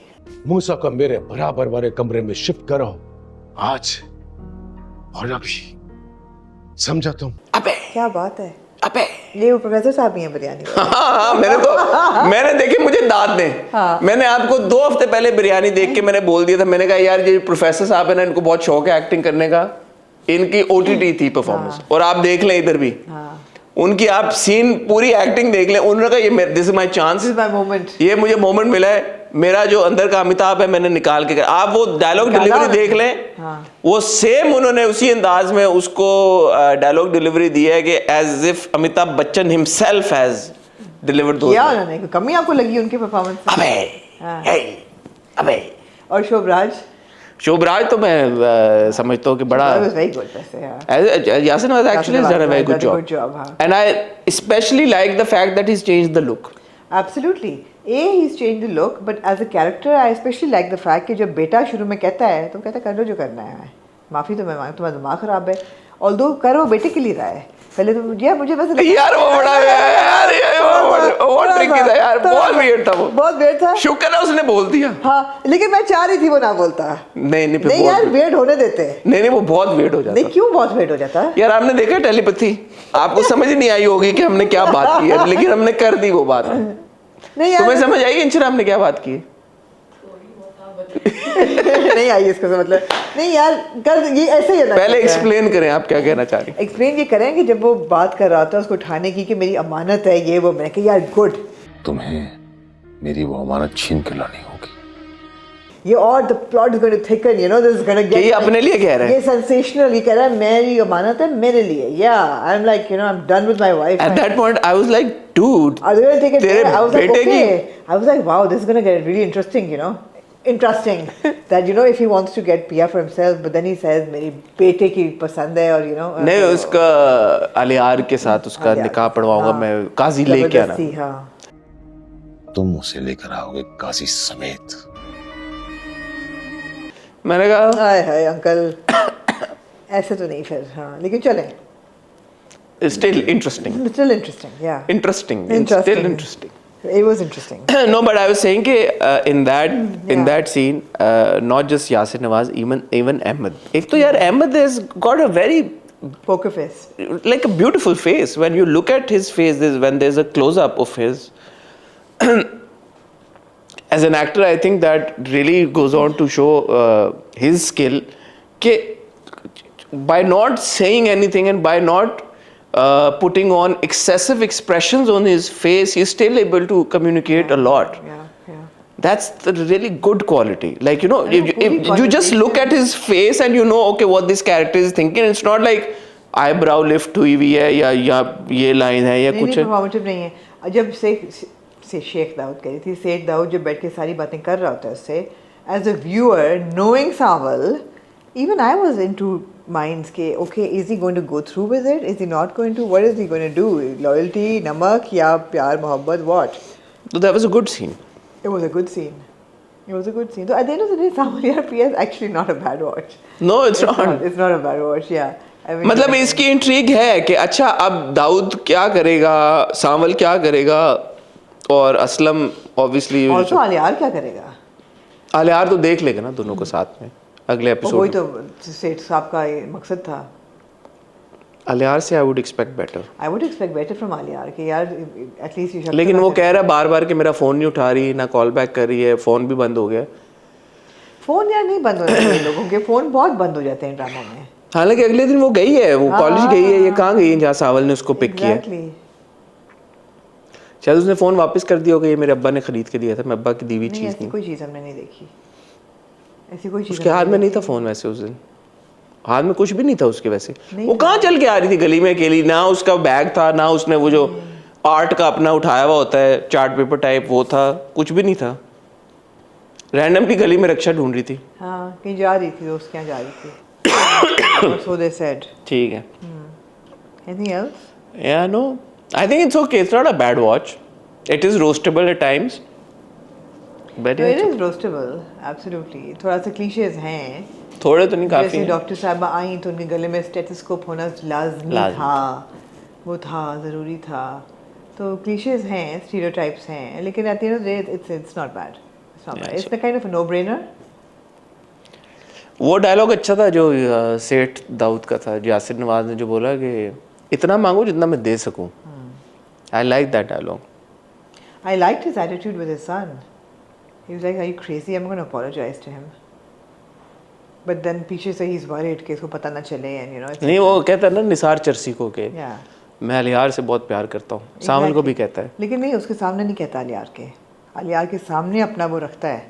E: मूसा को मेरे बराबर वाले कमरे में शिफ्ट करो आज और अभी, समझा तुम?
B: क्या बात है।
A: अबे
B: ये वो प्रोफेसर साहब ही हैं बिरयानी वाले।
A: हाँ, मैंने देखे, मुझे दाद दें।
B: हाँ।
A: मैंने आपको 2 हफ्ते पहले बिरयानी देख के मैंने बोल दिया था, मैंने कहा यार ये प्रोफेसर साहब है ना, इनको बहुत शौक है एक्टिंग करने का। इनकी ओटीटी थी परफॉर्मेंस, और आप देख लें इधर भी उनकी, आप सीन पूरी एक्टिंग देख लें। उन्होंने कहा ये this is my chance,
B: my moment,
A: ये मुझे मोमेंट मिला है, मेरा जो अंदर का अमिताभ है मैंने निकाल के। आप वो डायलॉग डिलीवरी देख लें। वो सेम उन्होंने उसी अंदाज में उसको डायलॉग डिलीवरी दी है कि as if Amitabh Bachchan himself has delivered those.
B: क्या उन्होंने कोई कमी आपको लगी उनके परफॉर्मेंस में? अबे और शोभराज
A: तो मैं समझता हूँ कि बड़ा
B: वेरी गुड वैसे।
A: Yasin was actually done a very good job, and I specially like the fact that he has changed the look.
B: Absolutely, he's changed the look, but as a character I especially like the fact कि जब बेटा शुरू में कहता है तो कहता है कर लो जो करना है, माफ़ी तो मैं मांग, तुम्हारा दिमाग खराब है, ऑल्दो कर वो बेटे के लिए रहा है। पहले तो मुझे बस
A: यार वो बड़ा यार वो ट्रिकी था यार, बहुत वियर्ड था वो,
B: बहुत वियर्ड था।
A: शुक्र है उसने बोल दिया।
B: हाँ, लेकिन मैं चाह रही थी वो ना बोलता।
A: नहीं
B: यार वियर्ड होने देते।
A: नहीं वो बहुत वियर्ड हो जाता।
B: नहीं क्यों बहुत वियर्ड हो जाता?
A: यार आपने देखा टेलीपैथी, आपको समझ नहीं आई होगी कि हमने क्या बात की है, लेकिन हमने कर दी वो बात।
B: नहीं यार
A: तुम्हें समझ आई इंचर हमने क्या बात की?
B: नहीं आई इसको मतलब। नहीं यार कर ये ऐसे ही।
A: पहले एक्सप्लेन करें आप क्या कहना चाह रही हैं।
B: एक्सप्लेन ये करें कि जब वो बात कर रहा था उसको उठाने की कि मेरी अमानत है ये वो, मैं कि यार गुड,
E: तुम्हें मेरी वो अमानत छीन के लानी होगी।
B: ये और the plot is going to thicken, you know this is going to get.
A: ये अपने लिए कह रहा है,
B: ये सेंसेशनल, ये कह रहा है मेरी अमानत है मेरे लिए। या I am like, you know, I am done with my wife.
A: At that point I was like dude,
B: I was going to take it.
A: तेरे
B: आई वाज लाइक
A: बेटे
B: ओके,
A: की,
B: I was like wow this is going to get really interesting, you know, interesting that you know if he wants to get PR for himself, but then he says मेरी बेटे की पसंद है, और you know
A: नहीं उसका अलियार के साथ उसका निकाह पढ़वाऊंगा मैं, काजी लेके आना।
B: हाँ
E: तुम उसे लेकर आओगे काजी समेत।
A: मैंने कहा
B: हाय हाय अंकल ऐसे तो नहीं फिर। हाँ लेकिन चलें,
A: still interesting,
B: yeah,
A: interesting, still interesting.
B: It was interesting.
A: No, but I was saying कि in that scene, not just Yasin Nawaz, even Ahmed. एक तो यार Ahmed has got a very
B: poker face,
A: like a beautiful face. When you look at his face, when there's a close up of his, as an actor, I think that really goes on to show his skill. कि by not saying anything and by not putting on excessive expressions on his face, he's still able to communicate a lot.
B: yeah.
A: That's the really good quality. Like, you know, if you just look at his face and you know, okay, what this character is thinking. It's not like eyebrow lift हुई हुई है या ये line है या कुछ है।
B: performative नहीं है। जब से शेख दाऊद कह रही थी, सेठ दाऊद जब बैठ के सारी बातें कर रहा होता है उससे, as a viewer knowing Saval, even I was into minds के okay, is he going to go through with it, is he not going to, what is he going to do, loyalty, नमक या प्यार मोहब्बत, what?
A: So that was a good scene.
B: It was a good scene. So at the end of the day, Samal Yar Priya is actually not a bad watch.
A: No, it's not.
B: It's not a bad watch, yeah. I mean,
A: मतलब इसकी intrigue है कि अच्छा अब दाऊद क्या करेगा, सावल क्या करेगा, और असलम ऑब्वियसली
B: also आलियार क्या करेगा?
A: आलियार तो देख लेगा ना दोनों को साथ में अगले एपिसोड।
B: वही तो सेठ साहब का मकसद था।
A: आलियार से I would expect better
B: from Aaliyar कि यार एटलीस्ट यू।
A: लेकिन वो कह रहा है बार-बार कि मेरा फ़ोन नहीं उठा रही, ना कॉल बैक कर रही है, फ़ोन भी बंद हो गया।
B: फ़ोन यार नहीं बंद हो रहे लोगों के, फ़ोन बहुत बंद हो जाते हैं ड्रामा में।
A: हालांकि अगले दिन वो गई है, वो कॉलेज गई है, ये कहाँ गई है जहाँ सावल ने उसको पिक किया है?
B: एग्जैक्टली।
A: शायद उसने फोन वापस कर दिया होगा, ये मेरे अब्बा ने खरीद के दिया था, मैं अब्बा की दी हुई
B: नहीं
A: चीज़
B: ऐसी
A: नहीं।
B: कोई चीज़ हमने नहीं देखी, ऐसी कोई चीज़
A: उसके हाथ में नहीं था फोन वैसे उस दिन, हाथ में कुछ भी नहीं था उसके वैसे। वो कहाँ चल के आ रही थी गली में अकेली, ना उसका बैग था, ना उसने वो जो आर्ट का अपना उठाया हुआ होता है चार्ट पेपर टाइप वो था, कुछ भी नहीं था। रैंडमली गली में रक्षा ढूंढ रही थी।
B: हाँ कहीं जा रही थी, दोस्त के यहाँ जा रही थी। सो दे सेड।
A: ठीक है।
B: Anything else?
A: Yeah, no. I think it's okay. It's not a bad watch. It is roastable at times. But
B: तो
A: yeah,
B: इट इज रोस्टेबल एब्सोल्युटली। थोड़ा सा क्लीशेज हैं,
A: थोड़े तो नहीं काफी
B: जैसे
A: हैं।
B: डॉक्टर साहबा आई तो उनके गले में स्टेथोस्कोप होना लाजमी
A: लाज़मी
B: था, वो था, ज़रूरी था। तो क्लीशेज हैं, स्टीरियोटाइप्स हैं, लेकिन at the end of the day it's not bad, it's not bad, it's the kind of no brainer.
A: वो डायलॉग अच्छा था जो सेठ दाऊद का था, यासिर नवाज ने जो बोला कि इतना मांगो जितना मैं दे सकूं। I like that dialogue.
B: I liked his attitude with his son. He was like, "Are you crazy? I'm going to apologize to him." But then पीछे से he's worried कि इसको पता ना चले, and you know.
A: नहीं वो कहता है ना निसार चरसी को के
B: Yeah.
A: मैं अलियार से बहुत प्यार करता हूँ, सावल को भी कहता है।
B: लेकिन नहीं, उसके सामने नहीं कहता अलियार के। अलियार के सामने अपना वो रखता है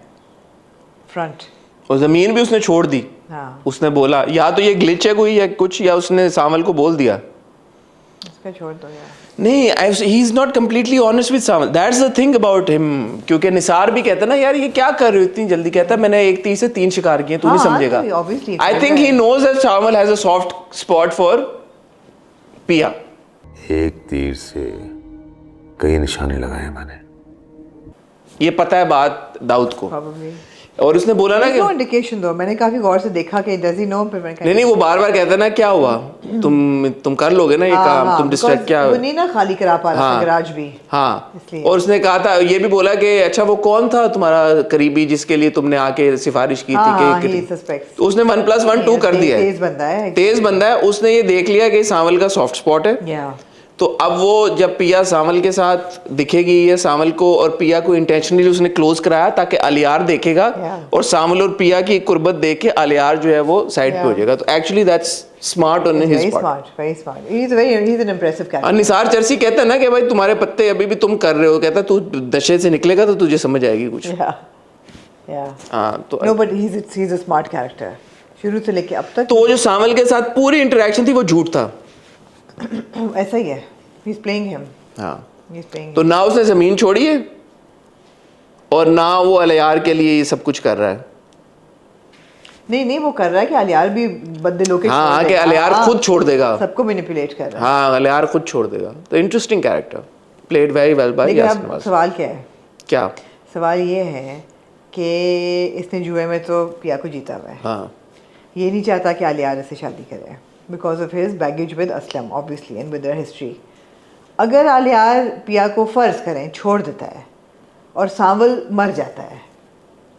B: फ्रंट।
A: और जमीन भी उसने छोड़ दी।
B: हाँ
A: उसने बोला या तो ये ग्लिच है कोई या कुछ, या उसने सावल को बोल दिया।
B: उसका छोड़ दो यार।
A: नहीं, ही is not completely honest with Sawal, that's the thing about him. क्योंकि निसार भी कहता ना यार ये क्या कर रहे हो इतनी जल्दी, कहता मैंने एक तीर से 3 शिकार किए, तू नहीं
B: हाँ,
A: समझेगा।
B: तो obviously
A: I think he knows that Sawal has a soft spot for Piya.
E: एक तीर से कई निशाने लगाए मैंने।
A: ये पता है बात दाऊद को,
B: Probably.
A: और उसने बोला ना कि
B: No indication दो, मैंने काफी गौर से देखा कि does he know, फिर मैंने कहा
A: नहीं वो बार बार कहता है ना क्या हुआ, तुम कर लोगे ना ये काम, तुम डिस्ट्रैक्ट
B: because
A: क्या
B: वो नहीं ना खाली करा पा रहा था
A: हाँ।
B: गराज भी।
A: हाँ,
B: इसलिए।
A: और उसने कहा था, ये भी बोला कि अच्छा वो कौन था तुम्हारा करीबी जिसके लिए तुमने आके सिफारिश की
B: हाँ, हाँ,
A: थी
B: he
A: कि
B: suspects.
A: तो उसने 1+1 2 कर दिया है।
B: तेज बंदा है।
A: तेज बंदा है, उसने ये देख लिया कि सावल का सॉफ्ट स्पॉट है।
B: Yeah.
A: तो अब वो जब पिया सावल के साथ दिखेगी या सावल को और पिया को इंटेंशनली उसने क्लोज कराया ताकि अलियार देखेगा
B: Yeah.
A: और सावल और पिया की कुर्बत देख के अलियार जो है वो साइड पे हो
B: Yeah.
A: जाएगा। तो actually that's smart on his
B: Very
A: part.
B: smart, very smart. He's an impressive character.
A: और निसार चरसी कहता है ना कि भाई तुम्हारे पत्ते अभी भी तुम कर रहे हो, कहता तू नशे से निकलेगा तो तुझे समझ आएगी कुछ।
B: Yeah. Yeah.
A: हाँ तो
B: No, but he's a smart character. शुरू से लेके अब तक
A: तो वो जो सावल के साथ पूरी इंटरेक्शन थी वो झूठ था।
B: ऐसा ही है। He's playing him.
A: हाँ,
B: He's playing
A: तो
B: him.
A: ना उसने जमीन छोड़ी है और ना वो अलियार के लिए ये सब कुछ कर रहा है।
B: नहीं वो कर रहा है कि अलियार भी बदले लोग के
A: हाँ,
B: छोड़
A: कि
B: देगा।
A: अलियार
B: हाँ,
A: खुद छोड़ देगा।
B: सबको मैनिपुलेट कर रहा है।
A: हाँ, अलियार खुद छोड़ देगा। तो interesting character, played very well by
B: लेकिन
A: यासिर
B: अब
A: नवाज।
B: सवाल क्या है?
A: क्या?
B: सवाल ये है कि इसने जुए में तो पिया को जीता हुआ है।
A: हाँ,
B: ये नहीं चाहता कि अलियार से शादी करे because of his baggage with Aslam obviously and with their history. अगर अलियार पिया को फ़र्ज करें छोड़ देता है और सांवल मर जाता है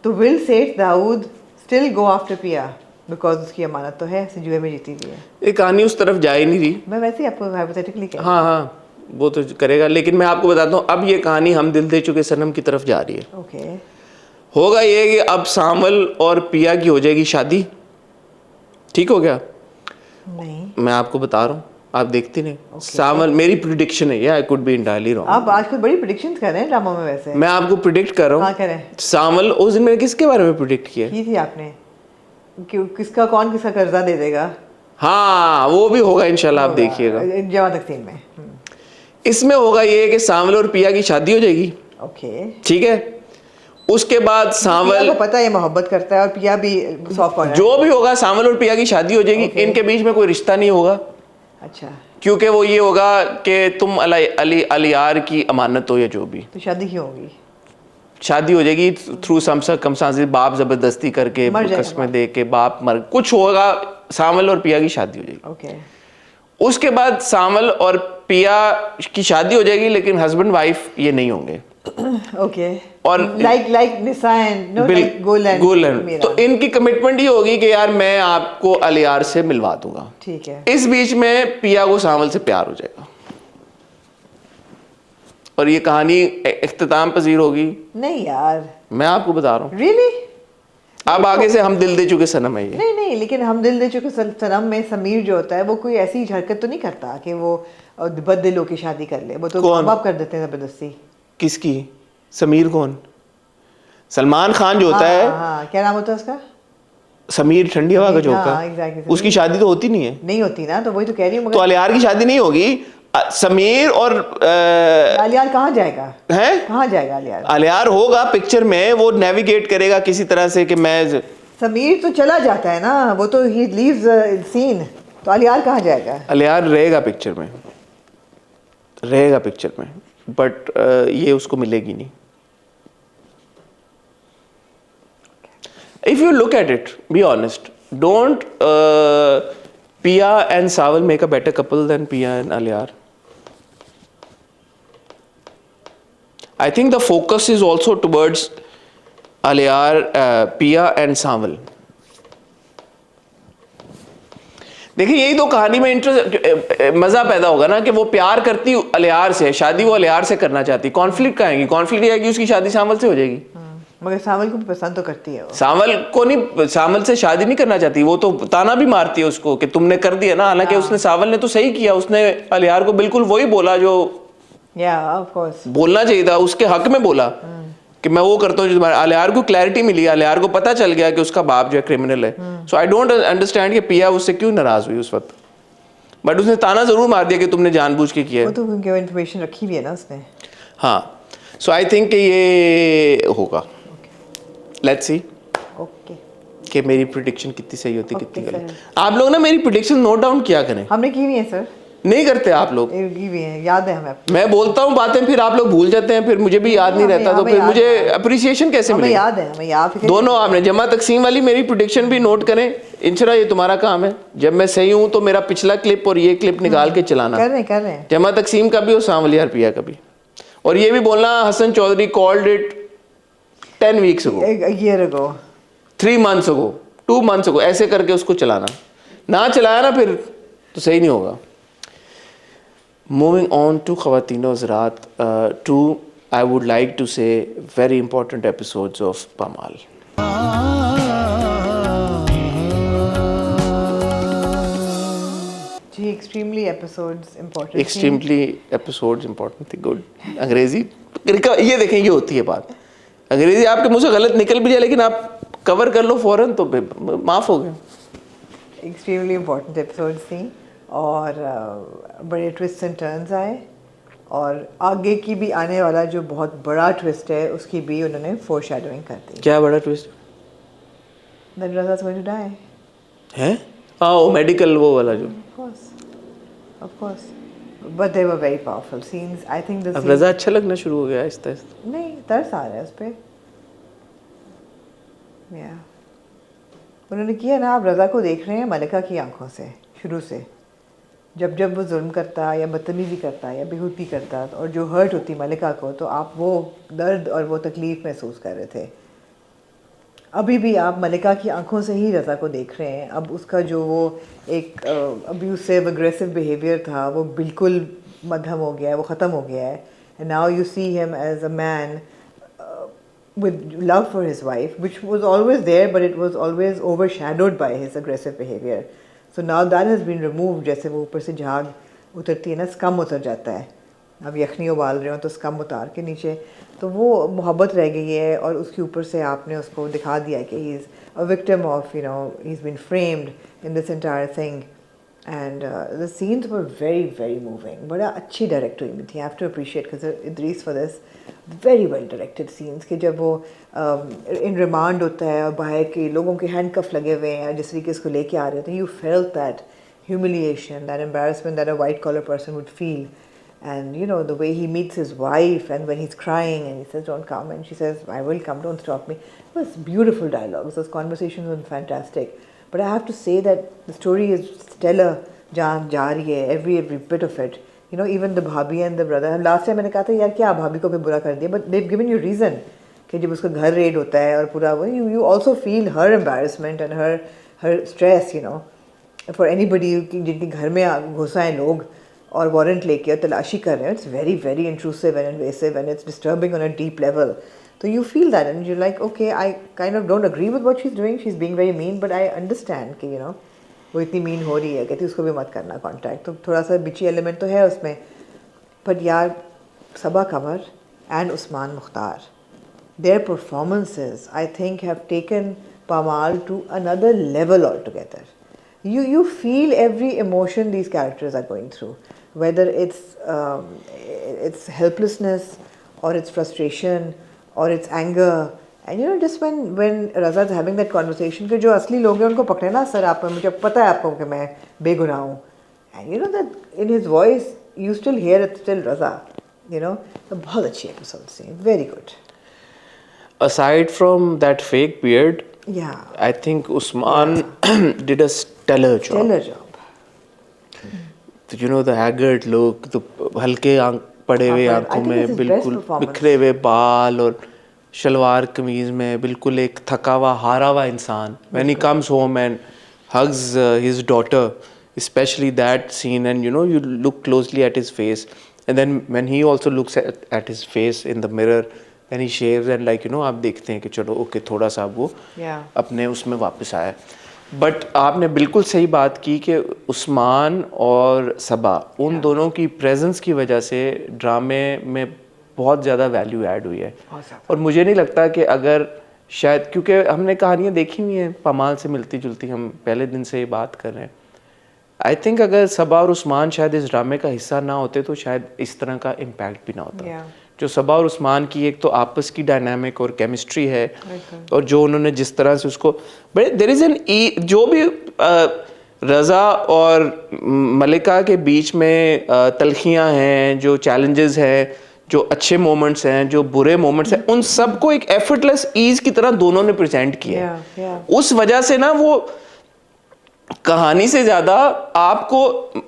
B: तो विल सेठ दाऊद स्टिल गो आफ्टर पिया बिकॉज उसकी अमानत तो है, जुए में जीती हुई है।
A: ये कहानी उस तरफ जा ही नहीं रही।
B: मैं वैसे ही आपको हाइपोथेटिकली कह
A: हाँ हाँ, वो तो करेगा, लेकिन मैं आपको बताता हूँ अब ये कहानी हम दिल दे चुके सनम की तरफ जा रही है।
B: ओके।
A: होगा ये कि अब सावल और पिया की हो जाएगी शादी। ठीक हो गया?
B: नहीं
A: मैं आपको बता रहा हूँ, आप देखते नहीं। सावल, मेरी प्रिडिक्शन है, I could be entirely wrong.
B: आप आजकल बड़ी प्रेडिक्शंस कर रहे हैं ड्रामा में वैसे।
A: मैं आपको प्रिडिक्ट कर रहा
B: हाँ
A: हूँ।
B: करें।
A: सावल उस दिन मैंने किसके बारे में प्रिडिक्ट किया?
B: की थी आपने किसका कौन किसका कर्जा दे देगा?
A: हाँ, वो भी होगा इंशाल्लाह, आप देखिएगा।
B: जमा तकसीम में।
A: इसमें होगा ये कि सावल और पिया की शादी हो जाएगी।
B: ओके।
A: ठीक है, उसके बाद
B: पिया
A: सावल,
B: को पता है ये मोहब्बत करता है और पिया भी सॉफ्ट कॉर्नर।
A: जो भी होगा सावल और पिया की शादी हो जाएगी।
B: Okay.
A: इनके बीच में कोई रिश्ता नहीं होगा,
B: अच्छा
A: क्योंकि वो ये होगा कि तुम अलियार की अमानत हो या जो भी।
B: तो शादी क्यों होगी?
A: शादी हो जाएगी थ्रू सम सर्कमस्टांसेस, बाप जबरदस्ती करके
B: मर जाएगा
A: कस्में दे के बाप मर, कुछ होगा, सावल और पिया की शादी हो जाएगी।
B: ओके।
A: उसके बाद सावल और पिया की शादी हो जाएगी, लेकिन हस्बैंड वाइफ ये नहीं होंगे।
B: ओके।
A: और
B: like Nisa and no like Golan.
A: तो इनकी कमिटमेंट ये होगी कि यार मैं आपको अलियार से मिलवा दूंगा।
B: ठीक है।
A: इस बीच में पिया को सावल से प्यार हो जाएगा और ये कहानी इख्तिताम पजीर होगी।
B: नहीं यार।
A: मैं आपको बता रहा हूँ,
B: रियली?
A: अब आगे से हम दिल दे चुके सनम है ये।
B: नहीं नहीं, लेकिन हम दिल दे चुके सनम में समीर जो होता है वो कोई ऐसी हरकत तो नहीं करता कि वो बददिल होकर शादी कर ले। वो तो
A: कौन?
B: माँ बाप कर देते हैं ज़बरदस्ती।
A: किसकी? समीर कौन? सलमान खान जो होता है,
B: हाँ, क्या नाम होता है उसका?
A: समीर ठंडी हवा का
B: हाँ,
A: झोंका,
B: exactly,
A: उसकी शादी तो होती नहीं है।
B: नहीं होती ना, तो वही तो कह रही हूँ।
A: तो
B: मगर
A: अलियार की शादी नहीं होगी। समीर और
B: अलियार कहाँ जाएगा?
A: हैं?
B: कहाँ जाएगा अलियार?
A: अलियार होगा पिक्चर में, वो नेविगेट करेगा किसी तरह से कि मैं।
B: समीर तो चला जाता है ना, वो तो ही लीव्स सीन, तो अलियार कहाँ जाएगा?
A: अलियार रहेगा पिक्चर में, रहेगा पिक्चर में, बट ये उसको मिलेगी नहीं। If you look at it, be honest. Don't Pia and Sawal make a better couple than Pia and Alyar? I think the focus is also towards Alyar, Pia and Sawal. देखिए यही तो कहानी में interest मजा पैदा होगा ना कि वो प्यार करती अलियार से, शादी वो अलियार से करना चाहती। कॉन्फ्लिक्ट का आएगी, कॉन्फ्लिक्ट आएगी, उसकी शादी सावल से हो जाएगी।
B: मगर सावल को भी पसंद तो करती है वो।
A: सावल को नहीं, सावल से शादी नहीं करना चाहती, वो तो ताना भी मारती है उसको कि तुमने कर दिया ना। हालांकि उसने, सावल ने तो सही किया, उसने अलियार को बिल्कुल वही बोला जो
B: ऑफ कोर्स
A: बोलना चाहिए था, उसके हक में बोला कि मैं वो करता हूँ जो तुम्हारा। अलियार को क्लैरिटी मिली, अलियार को पता चल गया कि उसका बाप जो है क्रिमिनल है। सो आई डोंट अंडरस्टैंड कि पिया उससे क्यों नाराज हुई उस वक्त, बट उसने ताना जरूर मार दिया कि तुमने जानबूझ के किया
B: वो
A: है।
B: तो क्योंकि वो इन्फॉर्मेशन रखी हुई है ना उसने।
A: हाँ, सो आई थिंक कि ये होगा। लेट्स सी
B: ओके,
A: कि मेरी प्रिडिक्शन कितनी सही होती,
B: Okay,
A: कितनी
B: sir.
A: गलत। आप लोग ना मेरी प्रिडिक्शन नोट डाउन किया करें।
B: हमने की हुई है सर,
A: नहीं करते आप लोग।
B: की हुई है, याद है हमें।
A: मैं बोलता हूँ बातें, फिर आप लोग भूल जाते हैं, फिर मुझे भी याद नहीं रहता, तो
B: हमें
A: फिर
B: याद
A: मुझे
B: है।
A: अप्रिसिएशन कैसे
B: हमें
A: मिलेगा?
B: याद है, हमें याद है।
A: दोनों आपने जमा तकसीम वाली मेरी प्रिडिक्शन भी नोट करें। इंशरा ये तुम्हारा काम है, जब मैं सही हूं तो मेरा पिछला क्लिप और ये क्लिप निकाल के चलाना।
B: कर रहे हैं।
A: जमा तकसीम का भी और सांवलियार पिया का भी। और ये भी बोलना Hasan Chaudhry called it 10 weeks ago,
B: year ago,
A: 3 months ago, 2 months ago, ऐसे करके उसको चलाना। ना चलाया ना फिर तो सही नहीं होगा। Moving on to Khawatino Hazrat, two I would like to say very important episodes of Pamal.
B: जी, extremely episodes important.
A: Extremely episodes important थी। गुड अंग्रेजी ये देखें, ये होती है बात। अंग्रेजी आपके मुंह से गलत निकल भी जाए लेकिन आप कवर कर लो फौरन तो माफ हो गए।
B: एक्सट्रीमली इम्पोर्टेंट एपिसोड्स थी और बड़े ट्विस्ट एंड टर्न्स आए, और आगे की भी आने वाला जो बहुत बड़ा ट्विस्ट है उसकी भी उन्होंने फोरशैडोइंग कर दी।
A: क्या बड़ा twist
B: That Raza's going to die.
A: है? हाँ, वो मेडिकल वो वाला जो।
B: Of course. But they were very powerful scenes. I think the
A: अब
B: scene...
A: रजा अच्छा लगना शुरू हो गया आहिस्ता आहिस्ता।
B: नहीं, तरस आ रहा है उस पे। Yeah. उन्होंने किया ना, आप रजा को देख रहे हैं मलिका की आंखों से शुरू से। जब जब वो जुल्म करता या बदतमीजी करता या बेहूदगी करता और जो हर्ट होती मलिका को, तो आप वो दर्द और वो तकलीफ महसूस कर रहे थे। अभी भी आप मलिका की आंखों से ही रज़ा को देख रहे हैं। अब उसका जो वो एक अब्यूसिव अग्रेसिव बिहेवियर था वो बिल्कुल मद्धम हो गया है, वो ख़त्म हो गया है। And now you see him as a man with love for his wife, which was always there, but it was always overshadowed by his aggressive behavior. So now that has been removed. जैसे वो ऊपर से झाग उतरती है ना, scum उतर जाता है। अब यखनी उबाल रहे हो तो स्कम उतार के नीचे, तो वो मोहब्बत रह गई है। और उसके ऊपर से आपने उसको दिखा दिया कि he is a victim of, you know, he's been framed in this entire thing. And the scenes were very, very moving. बड़ा अच्छी डायरेक्ट हुई थी। I have to appreciate Idris for this. Very well directed scenes कि जब वो in remand होता है और बाहर के लोगों के handcuff लगे हुए हैं जिस तरीके इसको लेके आ रहे थे, you felt that humiliation, that embarrassment that a white collar person would feel. And you know the way he meets his wife and when he's crying and he says don't come and she says I will come, don't stop me. It was beautiful dialogues. Those conversations were fantastic. But I have to say that the story is stellar. जान जा रही है, every bit of it. You know, even the bhabhi and the brother. Last time मैंने कहा था यार क्या भाभी को भी बुरा कर दिया, but they've given you reason कि जब उसका घर रेड होता है और पूरा वो, you also feel her embarrassment and her stress, you know. For anybody जिनके घर में घुसा है लोग और वारंट लेके और तलाशी कर रहे हैं, it's very, very intrusive and invasive and it's disturbing on a deep level. तो you feel that and you're like okay I kind of don't agree with what she's doing, she's being very mean but I understand कि you know वो इतनी mean हो रही है, कहती उसको भी मत करना कॉन्टैक्ट, तो थोड़ा सा बिची एलिमेंट तो है उसमें. बट यार Saba Kanwar and Usman Mukhtar, their performances I think have taken Pamal to another level altogether. You feel every emotion these characters are going through, whether it's helplessness or it's frustration or it's anger. And you know just when Raza is having that conversation कि जो असली लोग हैं उनको पकड़े ना sir आप, मुझे पता है आपको कि मैं बेगुनाह हूँ, and you know that in his voice you still hear it still Raza, you know. तो बहुत अच्छी episode थी, very good.
A: Aside from that fake beard,
B: Yeah,
A: I think Usman did a stellar job.
B: stellar job.
A: You know the haggard look, the हल्के आंख पड़े हुए
B: I
A: आंखों
B: think
A: में
B: it's his best
A: बिल्कुल
B: performance.
A: बिखरे हुए बाल और शलवार कमीज में बिल्कुल एक थका हुआ हारा हुआ इंसान. When he comes home and hugs his daughter, especially that scene, and you know you look closely at his face, and then when he also looks at his face in the mirror, then he shaves and like you know आप देखते हैं कि चलो okay थोड़ा सा वो
B: Yeah.
A: अपने उसमें वापस आया. बट आपने बिल्कुल सही बात की कि उस्मान और सबा उन दोनों की प्रेजेंस की वजह से ड्रामे में बहुत ज़्यादा वैल्यू ऐड हुई है. और मुझे नहीं लगता कि अगर शायद, क्योंकि हमने कहानियाँ देखी हुई हैं पमाल से मिलती जुलती, हम पहले दिन से ये बात कर रहे हैं. आई थिंक अगर सबा और उस्मान शायद इस ड्रामे का हिस्सा ना होते तो शायद इस तरह का इम्पैक्ट भी ना होता.
B: Yeah.
A: जो सबा और उस्मान की एक तो आपस की डायनामिक और केमिस्ट्री है, और जो उन्होंने जिस तरह से उसको, बट देयर इज एन जो भी रज़ा और मलिका के बीच में तलखियाँ हैं, जो चैलेंजेस हैं, जो अच्छे मोमेंट्स हैं, जो बुरे मोमेंट्स हैं, उन सबको एक एफर्टलेस ईज की तरह दोनों ने प्रेजेंट किया है.
B: Yeah, yeah.
A: उस वजह से ना वो कहानी से ज्यादा आपको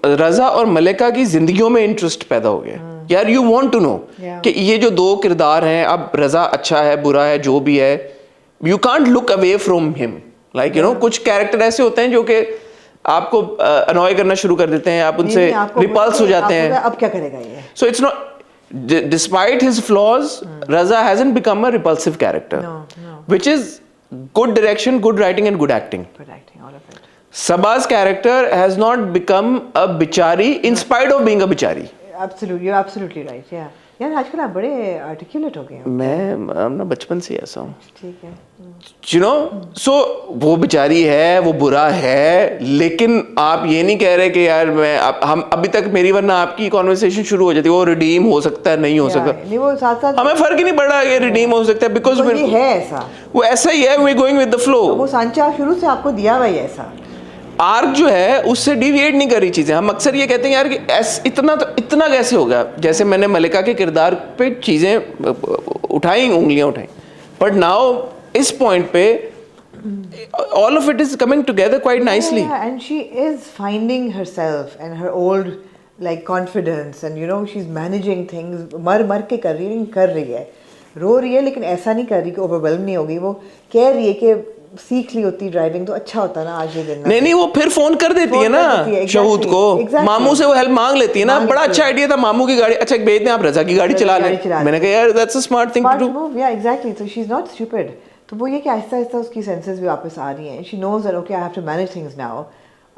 A: रज़ा और मलिका की जिंदगियों में इंटरेस्ट पैदा हो गया. यार you want to know
B: Yeah.
A: कि ये जो दो किरदार हैं, अब रज़ा अच्छा है बुरा है जो भी है, you can't look away from him. Like you no कुछ कैरेक्टर ऐसे होते हैं जो कि आपको अनॉय करना शुरू कर देते हैं, आप उनसे रिपल्स हो जाते हैं.
B: अब क्या करेगा ये?
A: So it's not, despite his flaws, Raza hasn't become a repulsive character.
B: No.
A: Which is good direction, good writing and good acting.
B: Good acting, all of it.
A: Saba's character has not become a bichari in spite of being a bichari.
B: Absolutely, you're absolutely right. Yeah. यार आजकल आप बड़े articulate हो गए हो.
A: मैं ना बचपन से ऐसा हूँ.
B: ठीक है.
A: You know, so वो बिचारी है, वो बुरा है, लेकिन आप ये नहीं कह रहे कि यार हम अभी तक मेरी वरना आपकी कॉन्वर्सेशन शुरू हो जाती है वो रिडीम हो सकता है नहीं हो सकता.
B: नहीं वो साथ साथ
A: हमें फर्क ही नहीं पड़ रहा ये रिडीम हो सकता है, बिकॉज
B: ये है ऐसा.
A: वो ऐसा ही है, we going with the flow.
B: वो सांचा शुरू से आपको दिया हुआ ही ऐसा.
A: आर्क जो है उससे डिविएट नहीं कर रही चीजें. हम अक्सर ये कहते हैं यार कि इतना कैसे होगा, जैसे मैंने मलिका के किरदार पे चीजें उठाई, उंगलियां उठाई, बट नाउ इस पॉइंट पे all of it is coming together quite nicely.
B: Yeah, and she is finding herself and her old like confidence, and you know she's managing things. मर के कर रही है, रो रही है, लेकिन ऐसा नहीं कर रही कि ओवरवेल्म नहीं होगी. वो कह रही है कि सीख ली होती ड्राइविंग तो अच्छा होता ना आज ये दिन.
A: नहीं वो फिर फोन कर देती है ना शहूद को, मामू से वो हेल्प मांग लेती है ना. बड़ा अच्छा आइडिया था मामू की गाड़ी, अच्छा भेज दें आप रज़ा की गाड़ी चला लें. मैंने कहा यार that's a smart thing to do.
B: Yeah exactly. So she is not stupid. तो वो ये कि आहिस्ता आहिस्ता उसकी सेंसेस भी वापस आ रही हैं. She knows that okay I have to manage things now.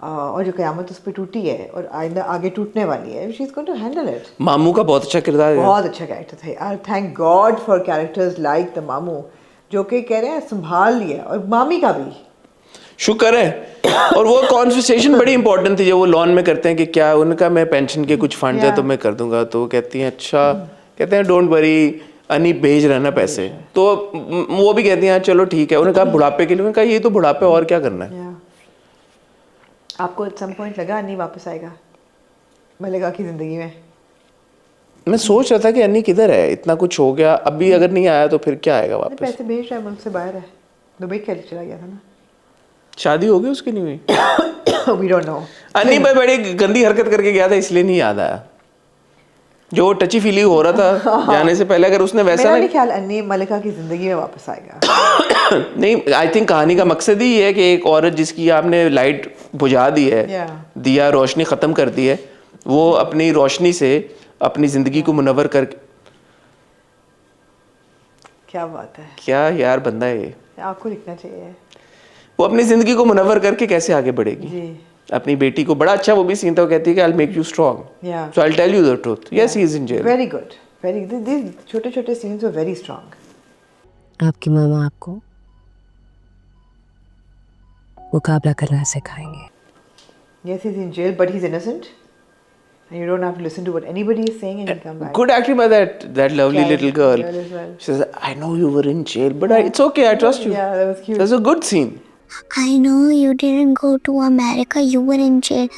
B: और जो क़यामत उस पर टूटी है और आगे टूटने वाली है, she is going to handle it.
A: मामू का बहुत अच्छा किरदार है,
B: बहुत अच्छा कैरेक्टर था यार. Thank God for characters like the मामू जो कि कह रहे हैं संभाल लिया, और मामी का भी
A: शुक्र है. और वो कॉन्वर्सेशन बड़ी इंपॉर्टेंट थी जो वो लॉन में करते हैं कि क्या उनका मैं पेंशन के कुछ फंड है तो मैं कर दूंगा. तो कहती हैं अच्छा, कहते हैं डोंट वरी अनी भेज रहा ना पैसे. तो वो भी कहती हैं चलो ठीक है. उन्होंने कहा बुढ़ापे के लिए, उन्होंने कहा ये तो बुढ़ापे और क्या करना है.
B: आपको एट सम पॉइंट लगा अन्नी वापस आएगा मलिका की जिंदगी में?
A: मैं सोच रहा था कि अन्नी किधर है, इतना कुछ हो गया, अभी अगर नहीं आया तो फिर क्या आएगा वापस.
B: पैसे भेज रहा है, मुल्क से बाहर है, दुबई के लिए चला गया था ना.
A: शादी हो गई उसकी नहीं हुई.
B: We don't know.
A: अन्नी भाई बड़ी गंदी हरकत करके गया था इसलिए नहीं याद आया. जो टची फीली हो रहा था जाने से पहले, अगर उसने वैसा
B: मेरा ख्याल अन्नी मलिका की जिंदगी में वापस आएगा.
A: नहीं, आई थिंक कहानी का मकसद ही है कि एक औरत जिसकी आपने लाइट बुझा दी है, दिया रोशनी ख़त्म कर दी है, वो अपनी रोशनी से अपनी ज़िंदगी को मुनव्वर करके
B: क्या बात है,
A: क्या यार बंदा है ये।
B: आपको लिखना चाहिए।
A: वो अपनी जिंदगी को मुनव्वर करके कैसे आगे बढ़ेगी।
B: जी।
A: अपनी बेटी को बड़ा अच्छा वो भी सीन था, वो कहती है कि I will make you strong,
B: Yeah.
A: So I will tell you the truth. Yes he is in jail.
B: Very good, very these छोटे छोटे सीन्स आर वेरी स्ट्रांग।
C: आपकी मामा आपको मुकाबला करना सिखाएंगे।
B: Yes, he's in jail, but he's innocent. And you don't have to listen to what anybody is saying and he'll come back.
A: Good acting by that lovely
B: Child
A: little girl.
B: girl as well.
A: She says, I know you were in jail, but it's okay, I trust you.
B: Yeah, that was cute.
A: That's a good scene.
F: I know you didn't go to America, you were in jail.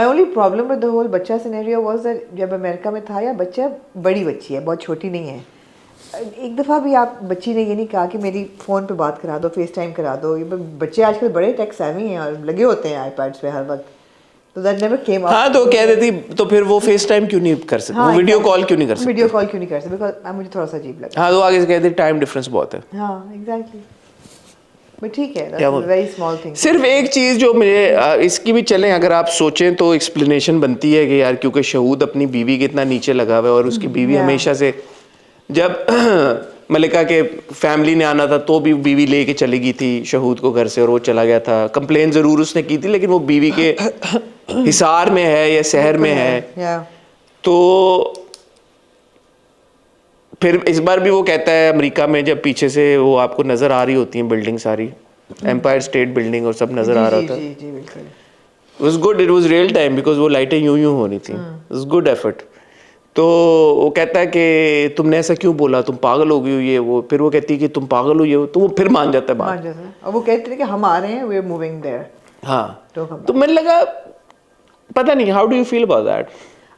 B: My only problem with the whole बच्चा scenario was that जब America में था, या बच्चा बड़ी बच्ची है, बहुत छोटी नहीं है। एक दफ़ा भी आप बच्ची ने ये नहीं कहा कि मेरी फ़ोन पे बात करा दो, फेस टाइम करा दो। ये बच्चे आजकल बड़े टेक सेवी हैं और लगे होते हैं आईपैड्स पे हर वक्त। तो दैट नेवर केम अप।
A: हाँ तो कह देती तो फिर वो फेस टाइम क्यों नहीं कर सकते, वो वीडियो कॉल क्यों नहीं कर सकते।
B: वीडियो कॉल क्यों नहीं कर सकते, बिकॉज मुझे थोड़ा सा अजीब लगा।
A: हाँ तो आगे से कहते टाइम डिफरेंस बहुत है।
B: हाँ एग्जैक्टली, बट ठीक है,
A: क्या
B: दैट्स वेरी स्मॉल थिंग।
A: सिर्फ एक चीज़ जो मुझे इसकी भी चलें अगर आप सोचें तो एक्सप्लेनेशन बनती है कि यार क्योंकि शहूद अपनी बीवी के इतना नीचे लगा हुआ है और उसकी बीवी हमेशा से जब मलिका के फैमिली ने आना था तो भी बीवी लेके चली गई थी शहूद को घर से और वो चला गया था। कंप्लेन ज़रूर उसने की थी लेकिन वो बीवी के हिसार में है या शहर में है। तो फिर इस बार भी वो कहता है अमेरिका में जब पीछे से वो आपको नज़र आ रही होती हैं बिल्डिंग सारी, एम्पायर स्टेट बिल्डिंग और सब नज़र आ रहा था।
B: जी जी बिल्कुल।
A: It was good, it was real time because वो लाइटें यूं हो रही थी। It was good effort। तो वो कहता है कि तुमने ऐसा क्यों बोला, तुम पागल हो गई हो ये वो। फिर वो कहती है कि तुम पागल हो ये हो, तो वो फिर मान जाता है बात।
B: और वो कहते हैं कि हम आ रहे हैं, वी आर मूविंग देयर।
A: हाँ तो मैंने लगा पता नहीं, how do you feel about that.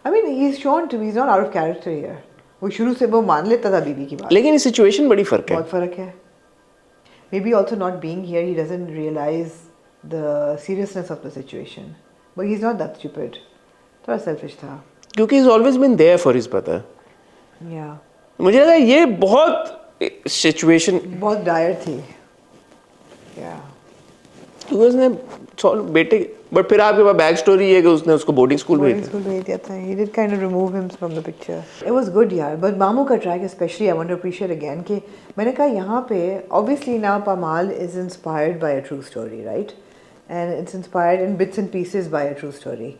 B: I mean he is shown to be, is not out of character here. वो शुरू से वो मान लेता था बीवी की बात।
A: लेकिन सिचुएशन बड़ी फर्क है,
B: बहुत फर्क है। Maybe also not being here he doesn't realise the seriousness of the situation, but he is not that stupid. थोड़ा सेल्फिश था
A: क्योंकि he is always been there for his brother.
B: या
A: मुझे लगा ये बहुत सिचुएशन
B: बहुत डायर थी। या
A: उसने बेटे, बट फिर आपके पास बैक स्टोरी है कि उसने उसको बोर्डिंग स्कूल भेज
B: दिया था। He did kind of remove him from the picture. It was good यार, but मामू का track especially I want to appreciate again कि मैंने कहा यहाँ पे obviously now Pamal is inspired by a true story, right? And it's inspired in bits and pieces by a true story.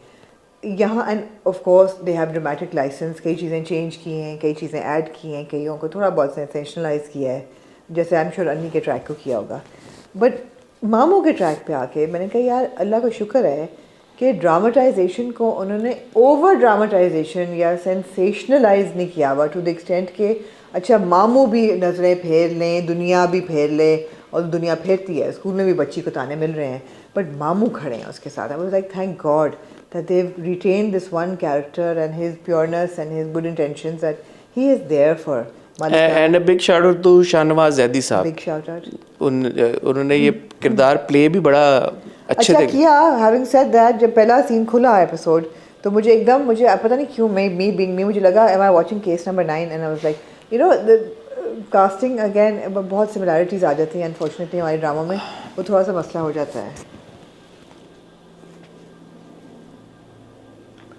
B: यहाँ and of course they have dramatic license, कई चीज़ें change की हैं, कई चीज़ें add की हैं, कईयों को थोड़ा बहुत sensationalize किया है, जैसे I'm sure अन्नी के ट्रैक को किया होगा। But मामू के ट्रैक पे आके मैंने कहा यार अल्लाह का शुक्र है कि ड्रामाटाइजेशन को उन्होंने ओवर ड्रामाटाइजेशन या सेंसेशनलाइज नहीं किया हुआ टू द एक्सटेंट के अच्छा मामू भी नज़रें फेर लें, दुनिया भी फेर ले, और दुनिया फेरती है, स्कूल में भी बच्ची को ताने मिल रहे हैं बट मामू खड़े हैं उसके साथ। I was like thank God that they have retained this one character and his pureness and his good intentions, that he is there for
A: and a big shout out to Shahnawaz Zaidi साहब।
B: Big shout out.
A: उन्होंने ये किरदार play भी बड़ा अच्छे
B: अच्छा किया। Having said that जब पहला सीन खुला एपिसोड तो मुझे एकदम मुझे पता नहीं क्यों मी बीइंग मी मुझे लगा am I watching case number 9 and I was like you know the casting again बहुत सिमिलैरिटीज आ जाती हैं अनफॉर्चुनेटली हमारे ड्रामा में, वो थोड़ा सा मसला हो जाता है।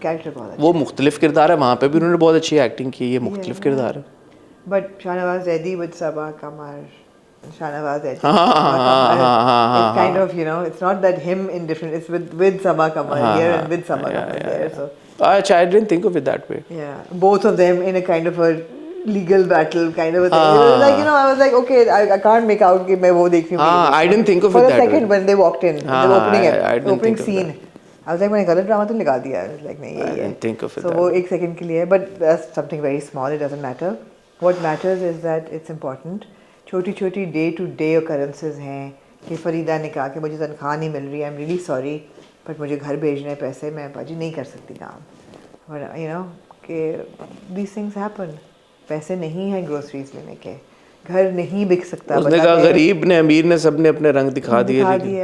B: कैरेक्टर बहुत अच्छा
A: वो मुख्तलिफ किरदार है, वहाँ पे भी उन्होंने बहुत अच्छी एक्टिंग की, ये मुख्तलिफ किरदार है।
B: But Shahnawaz Zaidi with Saba Qamar, Shahnawaz Edi.
A: हाँ,
B: It's kind of, you know, it's not that him in different, it's with Sabah Kamal here and with Sabah Kamal there. So
A: Achha, I didn't think of it that way.
B: yeah, both of them in a kind of a legal battle kind of a thing. It was like, you know, I was like, okay, I can't make out कि मैं वो देख रही हूँ।
A: I didn't think of
B: for
A: it
B: a
A: that
B: second
A: way.
B: when they walked in, the opening
A: think of
B: scene. I was like, मैंने गलत drama तो लगा दिया। I was like, नहीं
A: I
B: यही है।
A: didn't think of it
B: So
A: that
B: वो
A: way.
B: एक second के लिए, but that's something very small. It doesn't matter. What matters is that it's important. छोटी छोटी डे टू डे occurrences हैं कि फरीदा ने कहा कि मुझे तनख्वाह नहीं मिल रही, I am really sorry but मुझे घर भेजने पैसे, मैं बाजी नहीं कर सकती काम, यू नो कि दीज थिंग्स हैपन। पैसे नहीं हैं ग्रोसरीज लेने के, घर नहीं बिक सकता।
A: उसने कहा गरीब ने अमीर ने सबने अपने रंग दिखा दिए।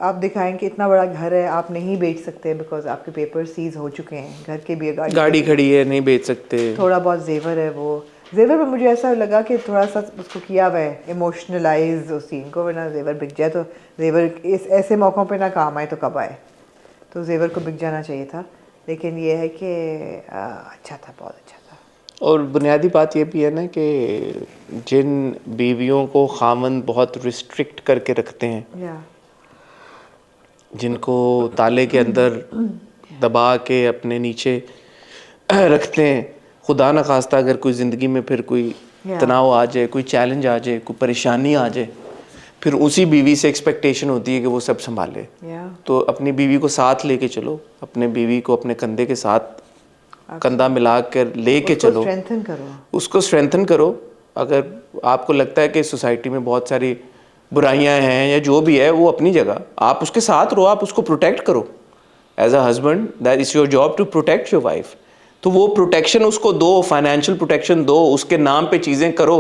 B: आप दिखाएं कि इतना बड़ा घर है आप नहीं बेच सकते बिकॉज आपके पेपर सीज हो चुके हैं, घर के भी
A: गाड़ी खड़ी है नहीं बेच सकते।
B: थोड़ा बहुत जेवर है, वो जेवर पर मुझे ऐसा लगा कि थोड़ा सा उसको किया हुआ है इमोशनलाइज उस सीन को, वरना जेवर बिक जाए तो जेवर इस ऐसे मौक़ों पे ना काम आए तो कब आए, तो जेवर को बिक जाना चाहिए था। लेकिन ये है कि अच्छा था, बहुत अच्छा था।
A: और बुनियादी बात ये भी है ना कि जिन बीवियों को खामन बहुत रिस्ट्रिक्ट करके रखते हैं,
B: या
A: जिनको ताले के अंदर दबा के अपने नीचे रखते हैं, खुदा न खास्ता अगर कोई ज़िंदगी में फिर कोई तनाव आ जाए, कोई चैलेंज आ जाए, कोई परेशानी आ जाए, फिर उसी बीवी से एक्सपेक्टेशन होती है कि वो सब संभाले।
B: या
A: तो अपनी बीवी को साथ लेके चलो, अपने बीवी को अपने कंधे के साथ कंधा मिला कर लेके चलो,
B: स्ट्रेंथन करो,
A: उसको स्ट्रेंथन करो। अगर आपको लगता है कि सोसाइटी में बहुत सारी बुराइयां हैं या जो भी है, वो अपनी जगह, आप उसके साथ रहो, आप उसको प्रोटेक्ट करो। As a husband that is your job to protect your wife. तो वो प्रोटेक्शन उसको दो, फाइनेंशियल प्रोटेक्शन दो, उसके नाम पे चीज़ें करो।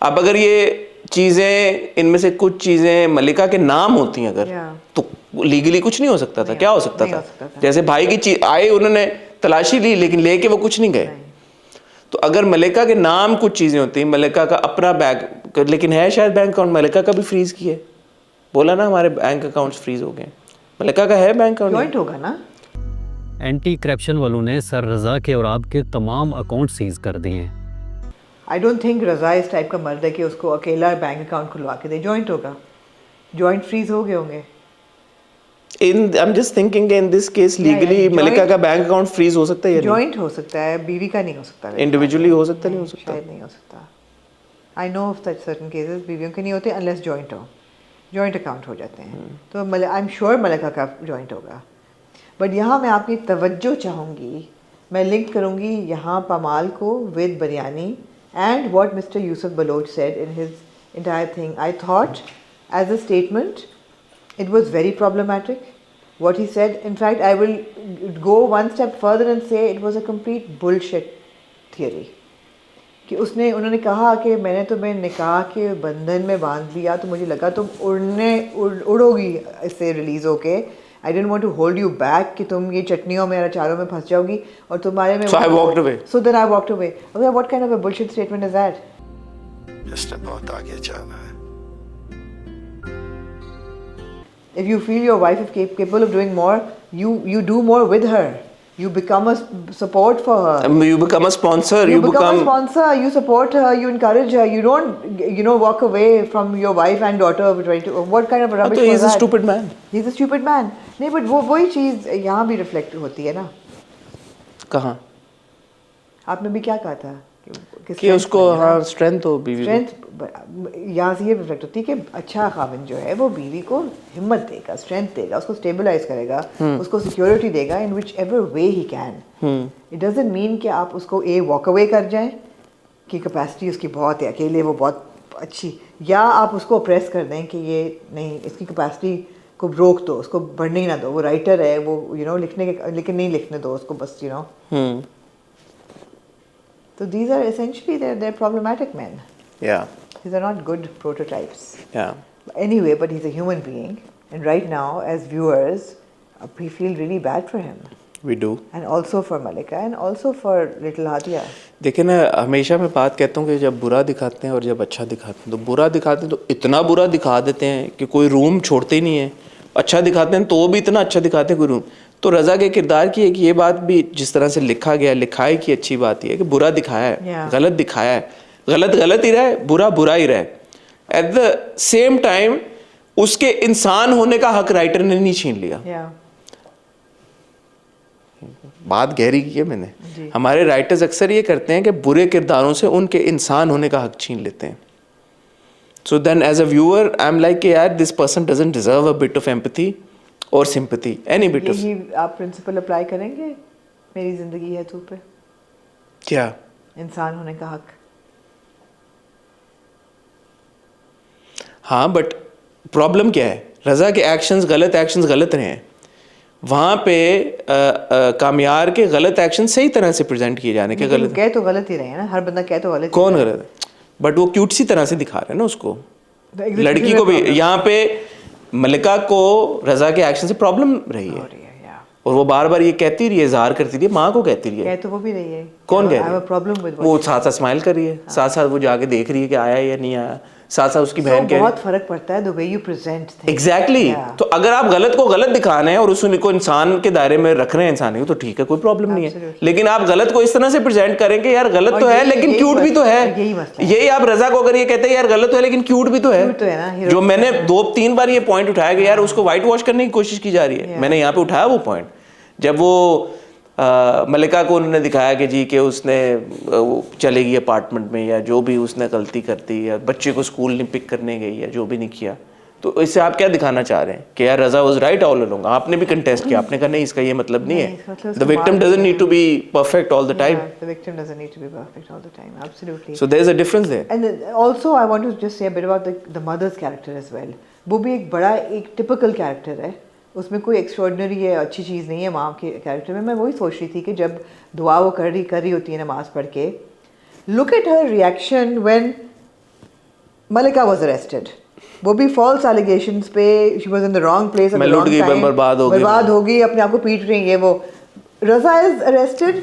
A: अब अगर ये चीज़ें, इनमें से कुछ चीज़ें मलिका के नाम होती हैं अगर, तो लीगली कुछ नहीं हो सकता था। क्या हो सकता था? जैसे भाई की चीज आए, उन्होंने तलाशी ली, लेकिन लेके वो कुछ नहीं गए। तो अगर मलिका के नाम कुछ चीज़ें होती, मलिका का अपना बैंक, लेकिन है शायद बैंक अकाउंट मलिका का भी फ्रीज किया है, बोला ना हमारे बैंक अकाउंट्स फ्रीज हो गए। मलिका का है बैंक अकाउंट,
B: जॉइंट होगा ना।
G: एंटी करप्शन वालों ने सर रजा के और आपके तमाम अकाउंट सीज कर दिए हैं।
B: आई डोंट थिंक रजा इस टाइप का मर्द है कि उसको अकेला बैंक अकाउंट खुलवा के दे। जॉइंट होगा, जॉइंट फ्रीज हो गए होंगे।
A: I am just thinking in this case legally Malika का बैंक अकाउंट फ्रीज हो सकता है या नहीं?
B: जॉइंट हो सकता है, बीवी का नहीं हो सकता।
A: इंडिविजुअली हो सकता, नहीं हो सकता,
B: शायद नहीं हो सकता। I know of certain cases बीवियों के नहीं होते अनलेस जॉइंट हो, जॉइंट अकाउंट हो जाते हैं। तो आई एम श्योर मलिका का जॉइंट होगा। बट यहाँ मैं आपकी तवज्जो चाहूँगी, मैं लिंक करूँगी यहाँ पमाल को with biryani and what mister Yusuf Baloch said in his entire thing. I thought as a statement it was very problematic what he said. In fact, I will go one step further and say it was a complete bullshit theory. कि उन्होंने कहा कि मैंने तुम्हें निकाह के बंधन में बांध लिया तो मुझे लगा तुम उड़ोगी इससे रिलीज होके। I didn't want to hold you back कि तुम ये चटनियों में अचारों में फंस जाओगी और तुम्हारे में।
A: So I walked away.
B: So then I walked away. Okay, what kind of a bullshit statement is that?
E: जिसने बहुत आगे जाना है।
B: If you feel your wife is capable of doing more, you do more with her. You become a support for her.
A: You become a sponsor.
B: You become a sponsor. You support her. You encourage her. You don't, walk away from your wife and daughter. What kind of rubbish was that?
A: He's a stupid man.
B: He's a stupid man. नहीं, but वही चीज़ यहाँ भी reflect होती है ना।
A: कहाँ?
B: आपने भी क्या कहा था
A: कि उसको हाँ स्ट्रेंथ हो बीवी,
B: स्ट्रेंथ यहाँ से ये रिफ्लेक्ट होती है कि अच्छा खाविन जो है वो बीवी को हिम्मत देगा, स्ट्रेंथ देगा, उसको स्टेबलाइज करेगा, उसको सिक्योरिटी देगा in which ever way he can. It doesn't mean कि आप उसको वॉक अवे कर जाएं कि कैपेसिटी उसकी बहुत है, अकेले वो बहुत अच्छी, या आप उसको प्रेस कर दें कि ये नहीं, इसकी कैपेसिटी को रोक दो, उसको बढ़ने ही ना दो, वो राइटर है, वो लिखने के, लेकिन नहीं लिखने दो उसको बस So these are essentially they're problematic men.
A: Yeah.
B: These are not good prototypes.
A: Yeah.
B: Anyway, but he's a human being, and right now, as viewers, we feel really bad for him.
A: We do.
B: And also for Malika, and also for little Hadia.
A: देखिए ना, हमेशा मैं बात कहता हूँ कि जब बुरा दिखाते हैं और जब अच्छा दिखाते हैं, तो बुरा दिखाते हैं तो इतना बुरा दिखा देते हैं कि कोई रूम छोड़ते ही नहीं है। अच्छा दिखाते हैं तो भी इतना अच्छा दिखाते हैं कोई रूम। तो रज़ा के किरदार की एक ये बात भी जिस तरह से लिखा गया, लिखाई की अच्छी बात ये है कि बुरा दिखाया है, गलत दिखाया है, गलत ही रहे, बुरा ही रहे। एट द सेम टाइम उसके इंसान होने का हक राइटर ने नहीं छीन लिया। बात गहरी की है मैंने। हमारे राइटर्स अक्सर ये करते हैं कि बुरे किरदारों से उनके इंसान होने का हक छीन लेते हैं। So then as a viewer, I'm like, यार this person doesn't deserve a bit of empathy or sympathy, any bit of.
B: यही आप प्रिंसिपल अप्लाई करेंगे मेरी जिंदगी है तू पे?
A: क्या?
B: इंसान होने का हक।
A: हाँ, बट प्रॉब्लम क्या है? रज़ा के एक्शंस गलत रहे हैं। वहाँ पे कामयार के गलत एक्शन सही तरह से प्रेजेंट किए जाने के गलत
B: कह तो गलत ही रहे हैं ना, हर बंदा कह तो गलत।
A: कौन गलत है? बट वो क्यूट सी तरह से दिखा रहे हैं ना उसको, लड़की को भी। यहाँ पे मलिका को रज़ा के एक्शन से प्रॉब्लम रही है और वो बार बार ये कहती रही है, इज़हार करती रही है, माँ को कहती रही है।
B: तो वो भी रही है।
A: कौन कह रही है?
B: प्रॉब्लम विद
A: वो साथ साथ स्माइल कर रही है, साथ साथ वो जाके देख रही है कि आया या नहीं आया, साथ साथ उसकी बहन के
B: बहुत फर्क पड़ता है the way you present things.
A: Exactly तो अगर आप गलत को गलत दिखाने हैं और उसको इंसान के दायरे में रख रहे हैं इंसान को, तो ठीक है, कोई प्रॉब्लम नहीं है। लेकिन आप गलत को इस तरह से प्रेजेंट करेंगे, यार गलत तो है लेकिन क्यूट भी तो है। यही आप रजा को अगर ये कहते हैं यार गलत तो है लेकिन क्यूट भी तो है, जो मैंने 2-3 बार ये पॉइंट उठाया कि यार उसको व्हाइट वॉश करने की कोशिश की जा रही है। मैंने यहाँ पे उठाया वो पॉइंट, जब वो मलिका को उन्होंने दिखाया कि जी कि उसने चलेगी अपार्टमेंट में, या जो भी उसने गलती करती, या बच्चे को स्कूल नहीं पिक करने गई, या जो भी नहीं किया, तो इससे आप क्या दिखाना चाह रहे हैं कि यार रजा वाज राइट ऑल अलोंग। आपने भी कंटेस्ट किया, आपने कहा नहीं इसका ये मतलब नहीं है, the victim doesn't need to be perfect all the time,
B: the victim doesn't need to be perfect all the time, absolutely.
A: So there is a difference there.
B: And also I want to just say a bit about the mother's character as well. वो भी एक बड़ा एक typical character है, उसमें कोई extraordinary है अच्छी चीज़ नहीं है माँ के कैरेक्टर में। मैं वही सोच रही थी कि जब दुआ वो कर रही होती है नमाज पढ़ के, look at her reaction when Malika was arrested. वो भी फॉल्स एलिगेशंस पे, she was in the wrong place at the wrong time, बर्बाद हो गई, अपने आप को पीट रही है वो। रजा इज अरेस्टेड,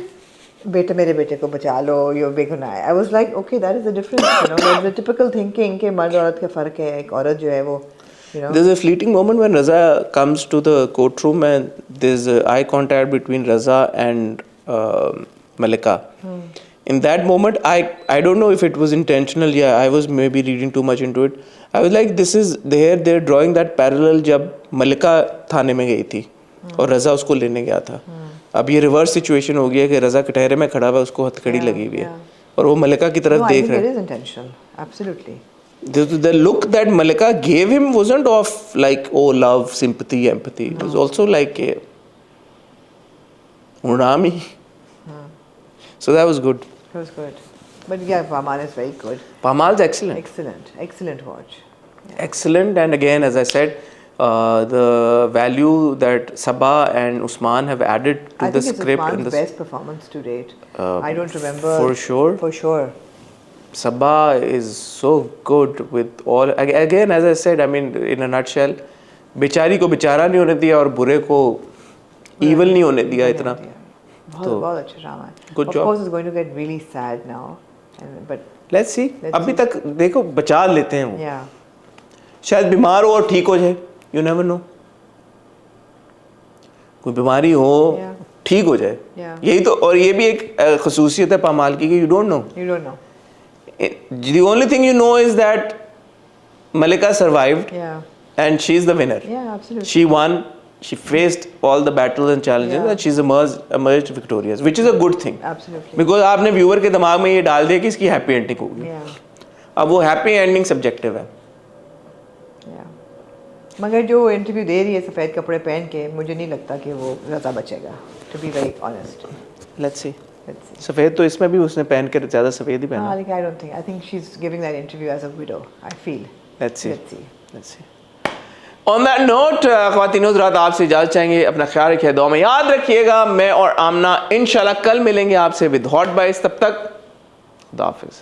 B: बेटे मेरे बेटे को बचा लो, यो बेगुनाह है। आई was like okay that is the difference, you know, that's the typical thinking कि मर्द औरत का फ़र्क है। एक औरत जो है वो
A: There's a fleeting moment when Raza comes to the courtroom and there's eye contact between Raza and Malika. In that moment, I don't know if it was intentional. Yeah, I was maybe reading too much into it. I was like, this is they're drawing that parallel जब Malika थाने में गई थी और रजा उसको लेने गया था। अब ये रिवर्स सिचुएशन हो गया कि रजा कटहरे में खड़ा हुआ, उसको हथकड़ी लगी हुई है और वो मलिका की तरफ देख रहा है।
B: It is intentional, absolutely.
A: The look that Malika gave him wasn't of like, oh, love, sympathy, empathy. It was also like a unami. So that was good.
B: It was good. But yeah, Pamal is very good.
A: Pamal's excellent.
B: Excellent watch.
A: Excellent, and again, as I said, the value that Sabah and Usman have added to the script.
B: I think it's Usman's best performance to date. I don't remember. For sure.
A: Sabah is so good with all. Again, as I said, I mean, in a nutshell, बेचारी को बेचारा नहीं होने दिया और बुरे को evil नहीं होने दिया इतना।
B: बहुत अच्छा ड्रामा है।
A: Good job.
B: Of course, it's going to get really sad now, but
A: let's see. अभी तक देखो बचा लेते हैं वो।
B: yeah.
A: शायद बीमार हो और ठीक हो जाए, you never know. कोई बीमारी हो, ठीक हो जाए, यही तो। और ये भी एक खसूसियत है पामाल की कि you don't know. The only thing you know is that Malika survived, and she's the winner.
B: Yeah, absolutely.
A: She won. She faced all the battles and challenges, and she's emerged victorious, which is a good thing.
B: Absolutely.
A: Because आपने viewer के दिमाग में ये डाल दिया कि इसकी happy ending होगी। अब वो हैप्पी एंडिंग सब्जेक्टिव है।
B: मगर जो इंटरव्यू दे रही है सफ़ेद कपड़े पहन के, मुझे नहीं लगता कि वो ज़्यादा बचेगा, to be very honest.
A: Let's see. सफ़ेद तो इसमें भी उसने पहन कर ज़्यादा सफ़ेद ही पहना।
B: I don't think. I think she's giving that interview as a widow. I feel.
A: Let's see. On that note, ख़वातीन हज़रात, आपसे इजाज़त चाहेंगे। अपना ख्याल रखिए, दुआ में याद रखिएगा। मैं और आमना इंशाल्लाह कल मिलेंगे आपसे विद हॉट बाइट्स। तब तक खुदा हाफ़िज़।